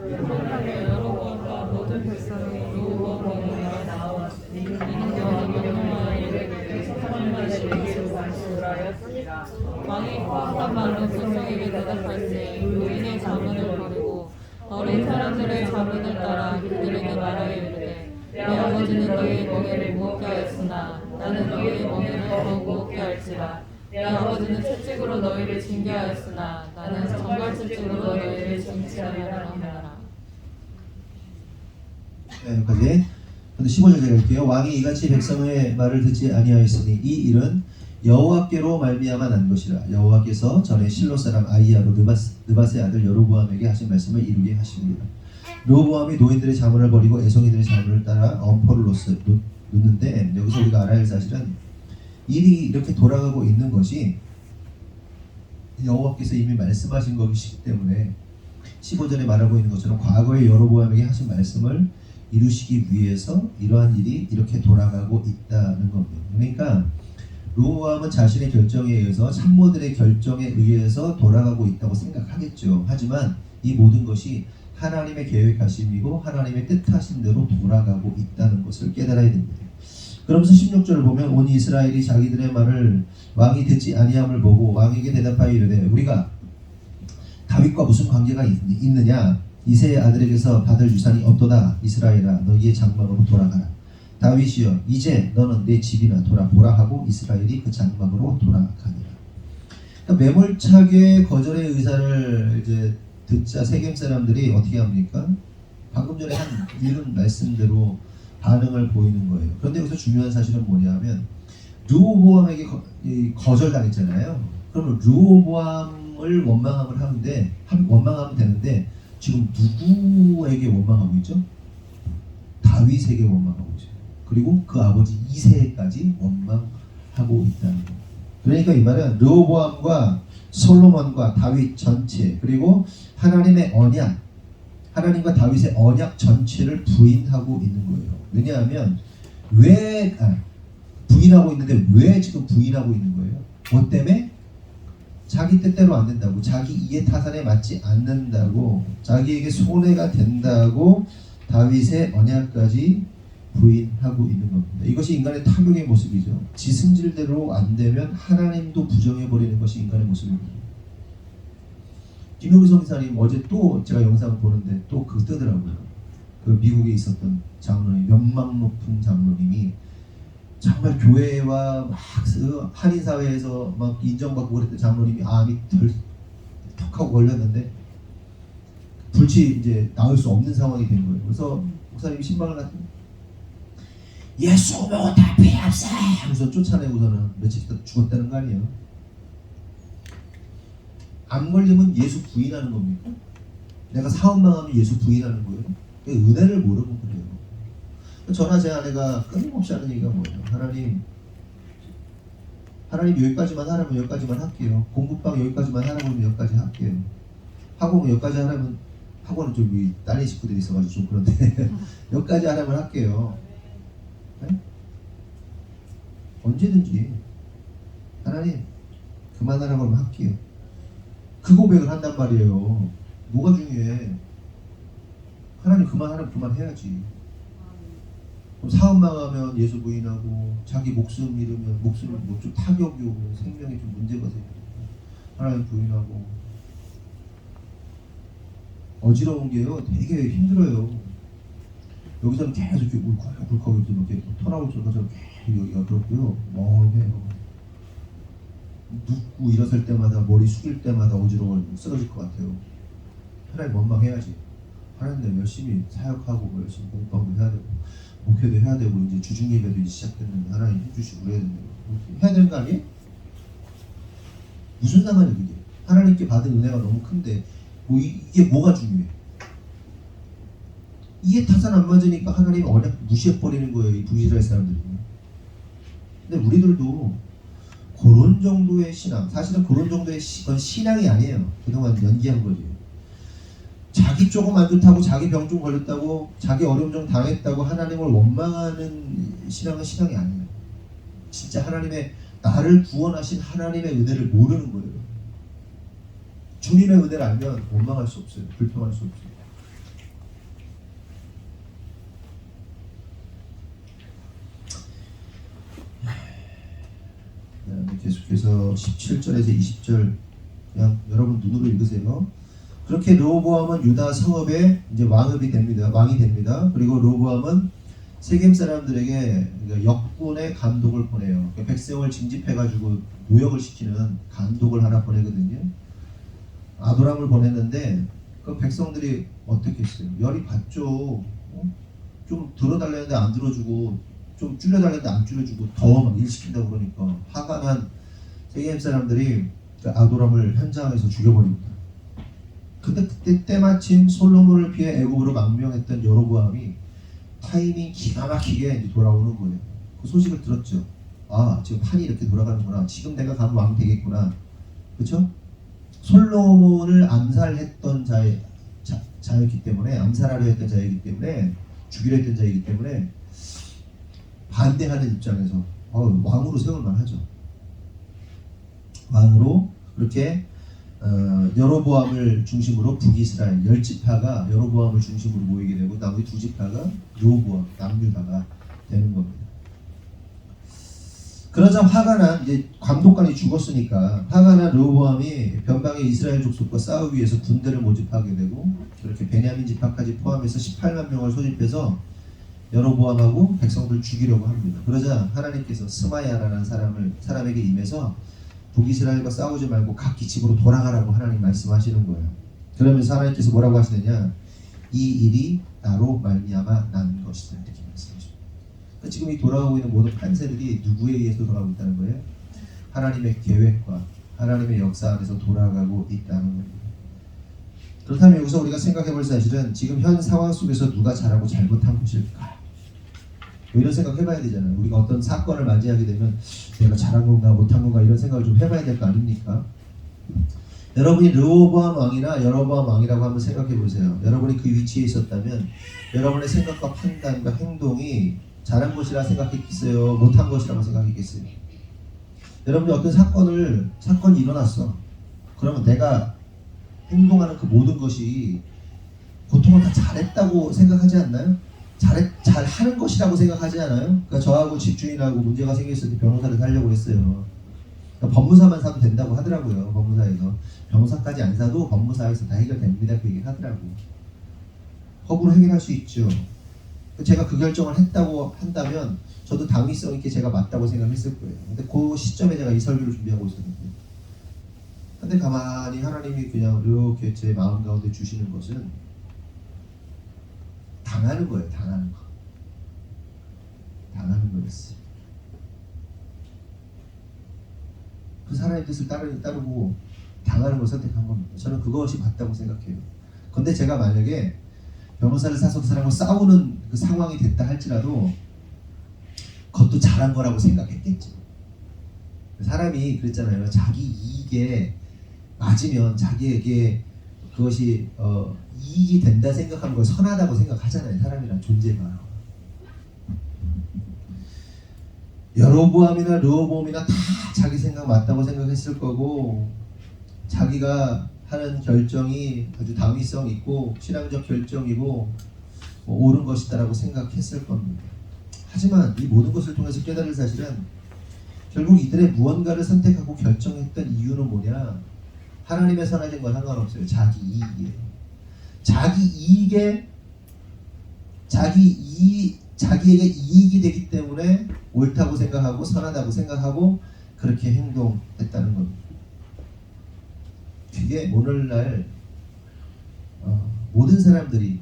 여로보암과 모든 백성이 르호보암 왕에게 나아왔으니 이는 그가 명령하여 이르되 사람마다 내게 말씀하였으니라. 왕이 포악한 말로 백성에게 대답할때 의인의 자문을 버리고 어린 사람들의 자문을 따라 그들에게 말하여 이르되 내 아버지는 너희의 멍에를 무겁게 하였으나 나는 너희의 멍에를 더 무겁게 할지라. 내 아버지는 채찍으로 너희를 징계하였으나 나는 정갈채찍으로 너희를 징치하리라 하노라. 네, 여기까지. 근데 15절 제가 할게요. 왕이 이같이 백성의 말을 듣지 아니하였으니 이 일은 여호와께로 말미암아 난 것이라. 여호와께서 전에 실로 사람 아이야로 느밧의 아들 여로보암에게 하신 말씀을 이루게 하십니다. 르호보암이 노인들의 자문을 버리고 애송이들의 자문을 따라 엄포를 놓는데 여기서 우리가 알아야 할 사실은 일이 이렇게 돌아가고 있는 것이 여호와께서 이미 말씀하신 것이기 때문에 15절에 말하고 있는 것처럼 과거에 여로보암에게 하신 말씀을 이루시기 위해서 이러한 일이 이렇게 돌아가고 있다는 겁니다. 그러니까 르호보암은 자신의 결정에 의해서 참모들의 결정에 의해서 돌아가고 있다고 생각하겠죠. 하지만 이 모든 것이 하나님의 계획하심이고 하나님의 뜻하신 대로 돌아가고 있다는 것을 깨달아야 됩니다. 그러면서 16절을 보면 온 이스라엘이 자기들의 말을 왕이 듣지 아니함을 보고 왕에게 대답하여 이르되 우리가 다윗과 무슨 관계가 있느냐? 이새의 아들에게서 받을 유산이 없도다. 이스라엘아 너희의 장막으로 돌아가라. 다윗이여 이제 너는 내 집이나 돌아보라 하고 이스라엘이 그 장막으로 돌아가니라. 그러니까 매몰차게 거절의 의사를 이제 듣자 세겜 사람들이 어떻게 합니까? 방금 전에 한 읽은 말씀대로 반응을 보이는 거예요. 그런데 여기서 중요한 사실은 뭐냐면 르호보암에게 거절당했잖아요. 그러면 르호보암을 원망하면 되는데 지금 누구에게 원망하고 있죠? 다윗에게 원망하고 있죠. 그리고 그 아버지 이새까지 원망하고 있다는 거예요. 그러니까 이 말은 르호보암과 솔로몬과 다윗 전체 그리고 하나님의 언약, 하나님과 다윗의 언약 전체를 부인하고 있는 거예요. 왜냐하면 부인하고 있는데 왜 지금 부인하고 있는 거예요? 뭐 때문에? 자기 뜻대로 안 된다고, 자기 이해 타산에 맞지 않는다고, 자기에게 손해가 된다고 다윗의 언약까지 부인하고 있는 겁니다. 이것이 인간의 탐욕의 모습이죠. 지 승질대로 안 되면 하나님도 부정해버리는 것이 인간의 모습입니다. 김용희 성사님 어제 또 제가 영상을 보는데 또 그거 뜨더라고요. 그 미국에 있었던 장로님, 명망 높은 장로님이 정말 교회와 막 한인 사회에서 막 인정받고 그랬던 장로님이 암이 턱하고 걸렸는데 불치 이제 나올 수 없는 상황이 된 거예요. 그래서 목사님이 신방을 하더니 예수 보고 다 필요 없어 하면서 쫓아내고서는 며칠 있다 죽었다는 거 아니에요. 안 걸리면 예수 부인하는 겁니까? 내가 사업 망하면 예수 부인하는 거예요? 은혜를 모르고 그래요. 저나 제 아내가 끊임없이 하는 얘기가 뭐예요? 하나님 여기까지만 하라면 여기까지만 할게요. 공부방 여기까지만 하라면 여기까지 할게요. 학원 여기까지 하라면 학원은 좀 딸린 식구들이 있어가지고 좀 그런데 여기까지 하라면 할게요. 네? 언제든지 하나님 그만하라고 하면 할게요. 그 고백을 한단 말이에요. 뭐가 중요해? 하나님 그만하라면 그만해야지. 그럼 사업 망하면 예수 부인하고 자기 목숨 잃으면 목숨을 뭐좀 타격이 오고 생명에 좀 문제가 생기고 하나님 부인하고 어지러운 게요 되게 힘들어요. 여기서는 계속 이렇게 울컥울컥 이렇게 토나올 것처럼 계속 여기가 그렇고요 멍해요. 눕고 일어설 때마다 머리 숙일 때마다 어지러워 쓰러질 것 같아요. 하나님 원망해야지. 하나님 내가 열심히 사역하고 뭐 열심히 공부하고 해야 되고 목회도 해야 되고 이제 주중 예배도 이제 시작했는데 하나님 해주시고 그래야 된다. 해야 되는 거 아니에요? 무슨 상관이야 그게? 하나님께 받은 은혜가 너무 큰데 뭐 이게 뭐가 중요해? 이게 타산 안 맞으니까 하나님 언약 무시해버리는 거예요 이 북이스라엘 사람들이. 근데 우리들도 그런 정도의 신앙, 사실은 그런 정도의 건 신앙이 아니에요. 그동안 연기한 거지. 자기 조금 안 좋다고, 자기 병 좀 걸렸다고, 자기 어려움 좀 당했다고 하나님을 원망하는 신앙은 신앙이 아니에요. 진짜 하나님의 나를 구원하신 하나님의 은혜를 모르는 거예요. 주님의 은혜를 알면 원망할 수 없어요. 불평할 수 없어요. 계속해서 17절에서 20절 그냥 여러분 눈으로 읽으세요. 그렇게 르호보암은 유다 성읍의 이제 왕이 됩니다. 그리고 르호보암은 세겜 사람들에게 역군의 감독을 보내요. 그러니까 백성을 징집해가지고 모욕을 시키는 감독을 하나 보내거든요. 아도람을 보냈는데 그 백성들이 어떻게 했어요? 열이 받죠. 좀 들어달라는데 안 들어주고 좀 줄여달라는데 안 줄여주고 더 막 일 시킨다고 그러니까 화가 난 세겜 사람들이 그 아도람을 현장에서 죽여버립니다. 근데 그때 때마침 솔로몬을 피해 애굽으로 망명했던 여로보암이 타이밍 기가 막히게 이제 돌아오는 거예요. 그 소식을 들었죠. 아 지금 판이 이렇게 돌아가는구나. 지금 내가 가면 왕 되겠구나. 그렇죠? 솔로몬을 암살했던 자였기 때문에 암살하려 했던 자이기 때문에 죽이려 했던 자이기 때문에 반대하는 입장에서 왕으로 세울만 하죠. 왕으로 그렇게 여로보암을 중심으로 북이스라엘 10지파가 여로보암을 중심으로 모이게 되고 나머지 2지파가 르호보암 남유다가 되는 겁니다. 그러자 화가 난 이제 감독관이 죽었으니까 화가 난 르호보암이 변방의 이스라엘 족속과 싸우기 위해서 군대를 모집하게 되고 그렇게 베냐민 지파까지 포함해서 18만 명을 소집해서 여로보암하고 백성들 죽이려고 합니다. 그러자 하나님께서 스마야라는 사람에게 임해서 북이스라엘과 싸우지 말고 각기 집으로 돌아가라고 하나님 말씀하시는 거예요. 그러면서 하나님께서 뭐라고 하시느냐? 이 일이 나로 말미암아 난 것이다 이렇게 말씀하십니다. 그러니까 지금 이 돌아가고 있는 모든 판세들이 누구에 의해서 돌아가고 있다는 거예요? 하나님의 계획과 하나님의 역사 안에서 돌아가고 있다는 겁니다. 그렇다면 여기서 우리가 생각해볼 사실은 지금 현 상황 속에서 누가 잘하고 잘못한 것일까? 이런 생각 해봐야 되잖아요. 우리가 어떤 사건을 맞이하게 되면 내가 잘한 건가 못한 건가 이런 생각을 좀 해봐야 될 거 아닙니까? 여러분이 르호보암 왕이나 여로보암 왕이라고 한번 생각해 보세요. 여러분이 그 위치에 있었다면 여러분의 생각과 판단과 행동이 잘한 것이라 생각했겠어요? 못한 것이라고 생각했겠어요? 여러분이 어떤 사건이 일어났어. 그러면 내가 행동하는 그 모든 것이 보통은 다 잘했다고 생각하지 않나요? 잘하는 것이라고 생각하지 않아요? 그러니까 저하고 집주인하고 문제가 생겼을 때 변호사를 사려고 했어요. 그러니까 법무사만 사도 된다고 하더라고요. 법무사에서. 변호사까지 안 사도 법무사에서 다 해결됩니다. 그 얘기를 하더라고. 법으로 해결할 수 있죠. 제가 그 결정을 했다고 한다면 저도 당위성 있게 제가 맞다고 생각했을 거예요. 근데 그 시점에 제가 이 설교를 준비하고 있었는데 근데 가만히 하나님이 그냥 이렇게 제 마음 가운데 주시는 것은 당하는 거예요. 당하는 거였어요. 그 사람의 뜻을 따르고 당하는 걸 선택한 겁니다. 저는 그것이 맞다고 생각해요. 근데 제가 만약에 변호사를 사서 그 사람과 싸우는 그 상황이 됐다 할지라도 그것도 잘한 거라고 생각했겠죠. 사람이 그랬잖아요. 자기 이익에 맞으면 자기에게 그것이 이익이 된다 생각하는 걸 선하다고 생각하잖아요. 사람이란 존재가. 여로보암이나 르호보암이나 다 자기 생각 맞다고 생각했을 거고 자기가 하는 결정이 아주 당위성 있고 신앙적 결정이고 옳은 것이다라고 생각했을 겁니다. 하지만 이 모든 것을 통해서 깨달을 사실은 결국 이들의 무언가를 선택하고 결정했던 이유는 뭐냐? 하나님의 선하신 건 상관없어요. 자기 이익이에요. 자기에게 이익이 되기 때문에 옳다고 생각하고 선하다고 생각하고 그렇게 행동했다는 겁니다. 그게 오늘날 모든 사람들이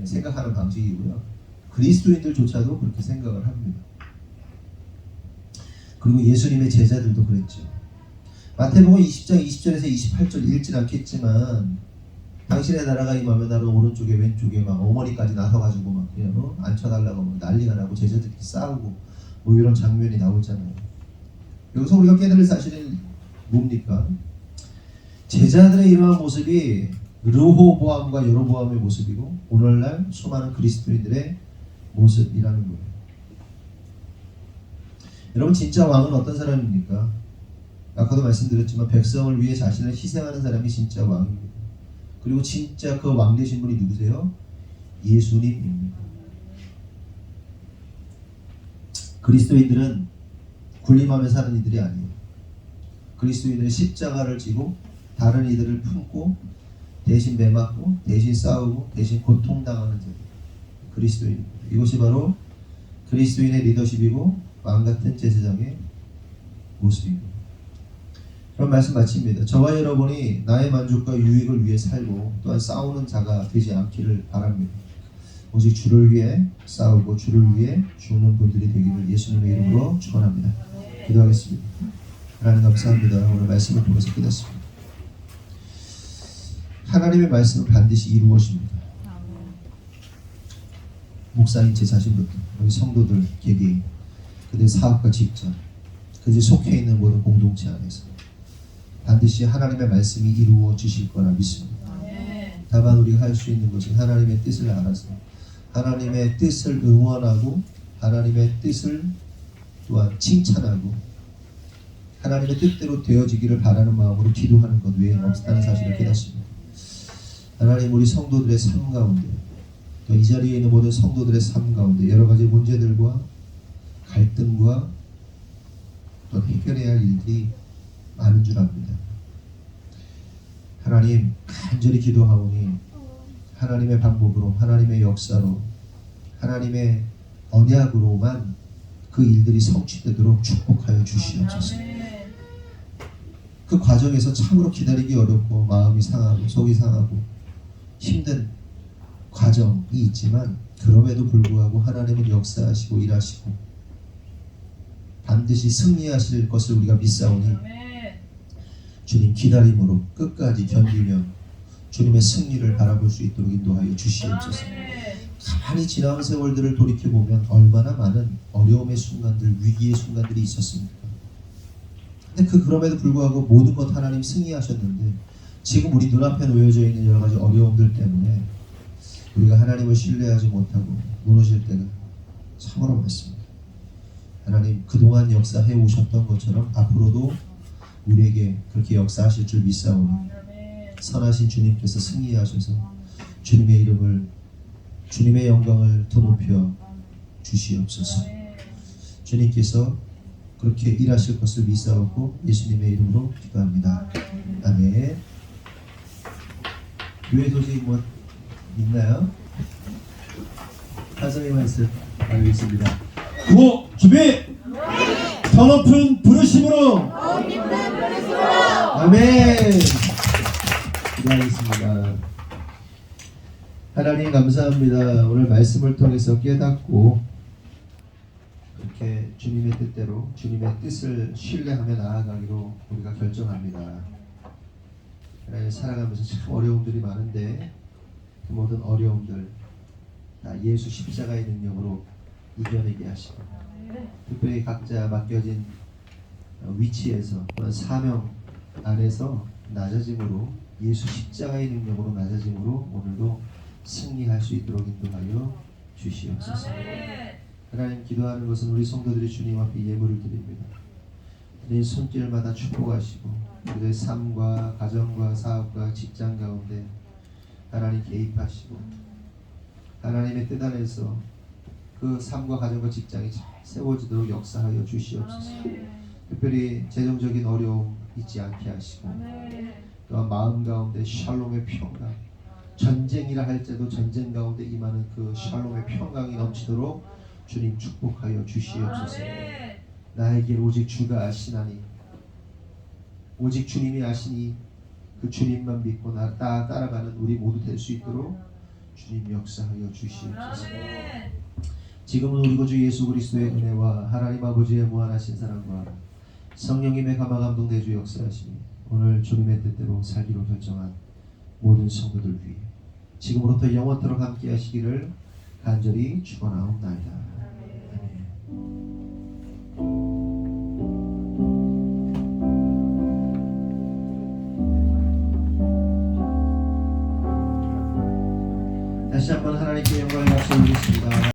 생각하는 방식이고요. 그리스도인들조차도 그렇게 생각을 합니다. 그리고 예수님의 제자들도 그랬죠. 마태복음 20장 20절에서 28절 읽진 않겠지만 당신의 나라가 임하면 나는 오른쪽에 왼쪽에 막 어머니까지 나서가지고 막 그냥 앉혀달라고 막 난리가 나고 제자들끼리 싸우고 뭐 이런 장면이 나오잖아요. 여기서 우리가 깨달을 사실은 뭡니까? 제자들의 이러한 모습이 르호보암과 여로보암의 모습이고 오늘날 수많은 그리스도인들의 모습이라는 거예요. 여러분 진짜 왕은 어떤 사람입니까? 아까도 말씀드렸지만 백성을 위해 자신을 희생하는 사람이 진짜 왕입니다. 그리고 진짜 그 왕 되신 분이 누구세요? 예수님입니다. 그리스도인들은 군림하며 사는 이들이 아니에요. 그리스도인들은 십자가를 지고 다른 이들을 품고 대신 매맞고 대신 싸우고 대신 고통당하는 자들 그리스도인입니다. 이것이 바로 그리스도인의 리더십이고 왕같은 제사장의 모습입니다. 그런 말씀 마칩니다. 저와 여러분이 나의 만족과 유익을 위해 살고 또한 싸우는 자가 되지 않기를 바랍니다. 오직 주를 위해 싸우고 주를 위해 죽는 분들이 되기를 예수님의 이름으로 축원합니다. 기도하겠습니다. 하나님 감사합니다. 오늘 말씀을 통해서 깨닫습니다. 하나님의 말씀은 반드시 이루어집니다. 목사님 제 자신부터 우리 성도들 개개인 그들 사업과 직장 그들 속해 있는 모든 공동체 안에서 반드시 하나님의 말씀이 이루어지실 거라 믿습니다. 다만 우리가 할 수 있는 것은 하나님의 뜻을 알아서 하나님의 뜻을 응원하고 하나님의 뜻을 또한 칭찬하고 하나님의 뜻대로 되어지기를 바라는 마음으로 기도하는 것 외에는 없다는 사실을 깨닫습니다. 하나님 우리 성도들의 삶 가운데 또 이 자리에 있는 모든 성도들의 삶 가운데 여러 가지 문제들과 갈등과 또 해결해야 할 일들이 많은 줄 압니다. 하나님 간절히 기도하오니 하나님의 방법으로 하나님의 역사로 하나님의 언약으로만 그 일들이 성취되도록 축복하여 주시옵소서. 그 과정에서 참으로 기다리기 어렵고 마음이 상하고 속이 상하고 힘든 과정이 있지만 그럼에도 불구하고 하나님은 역사하시고 일하시고 반드시 승리하실 것을 우리가 믿사오니 주님 기다림으로 끝까지 견디며 주님의 승리를 바라볼 수 있도록 인도하여 주시옵소서. 가만히 지나온 세월들을 돌이켜보면 얼마나 많은 어려움의 순간들, 위기의 순간들이 있었습니까? 근데 그럼에도 불구하고 모든 것 하나님 승리하셨는데 지금 우리 눈앞에 놓여져 있는 여러 가지 어려움들 때문에 우리가 하나님을 신뢰하지 못하고 무너질 때가 참으로 많습니다. 하나님 그동안 역사해 오셨던 것처럼 앞으로도 우리에게 그렇게 역사하실 줄 믿사오니 선하신 주님께서 승리하셔서 주님의 이름을 주님의 영광을 더 높여 주시옵소서. 주님께서 그렇게 일하실 것을 믿사오고 예수님의 이름으로 기도합니다. 아멘. 교회 소식 뭐 있나요? 하성의 말씀 알고 있습니다. 구호 준비! 더 높은 부르심으로! 아멘. 기도하겠습니다. 하나님 감사합니다. 오늘 말씀을 통해서 깨닫고 그렇게 주님의 뜻대로 주님의 뜻을 신뢰하며 나아가기로 우리가 결정합니다. 하나님 살아가면서 참 어려움들이 많은데 그 모든 어려움들 다 예수 십자가의 능력으로 이겨내게 하시고 특별히 각자 맡겨진 위치에서 또는 사명 안에서 낮아짐으로 예수 십자가의 능력으로 낮아짐으로 오늘도 승리할 수 있도록 인도하여 주시옵소서. 하나님 기도하는 것은 우리 성도들이 주님 앞에 예물을 드립니다. 네 손길마다 축복하시고 우리의 삶과 가정과 사업과 직장 가운데 하나님 개입하시고 하나님의 뜻 안에서 그 삶과 가정과 직장이 잘 세워지도록 역사하여 주시옵소서. 특별히 재정적인 어려움 있지 않게 하시고 또한 마음 가운데 샬롬의 평강, 전쟁이라 할지라도 전쟁 가운데 임하는 그 샬롬의 평강이 넘치도록 주님 축복하여 주시옵소서. 나에게 오직 주가 아시나니 오직 주님이 아시니 그 주님만 믿고 따라가는 우리 모두 될 수 있도록 주님 역사하여 주시옵소서. 지금은 우리 구주 예수 그리스도의 은혜와 하나님 아버지의 무한하신 사랑과 성령님의 감화 감동 내주 역사하시니 오늘 주님의 뜻대로 살기로 결정한 모든 성도들 위해 지금으로부터 영원토록 함께 하시기를 간절히 축원하옵나이다. 다시 한번 하나님께 영광을 박수 올리겠습니다.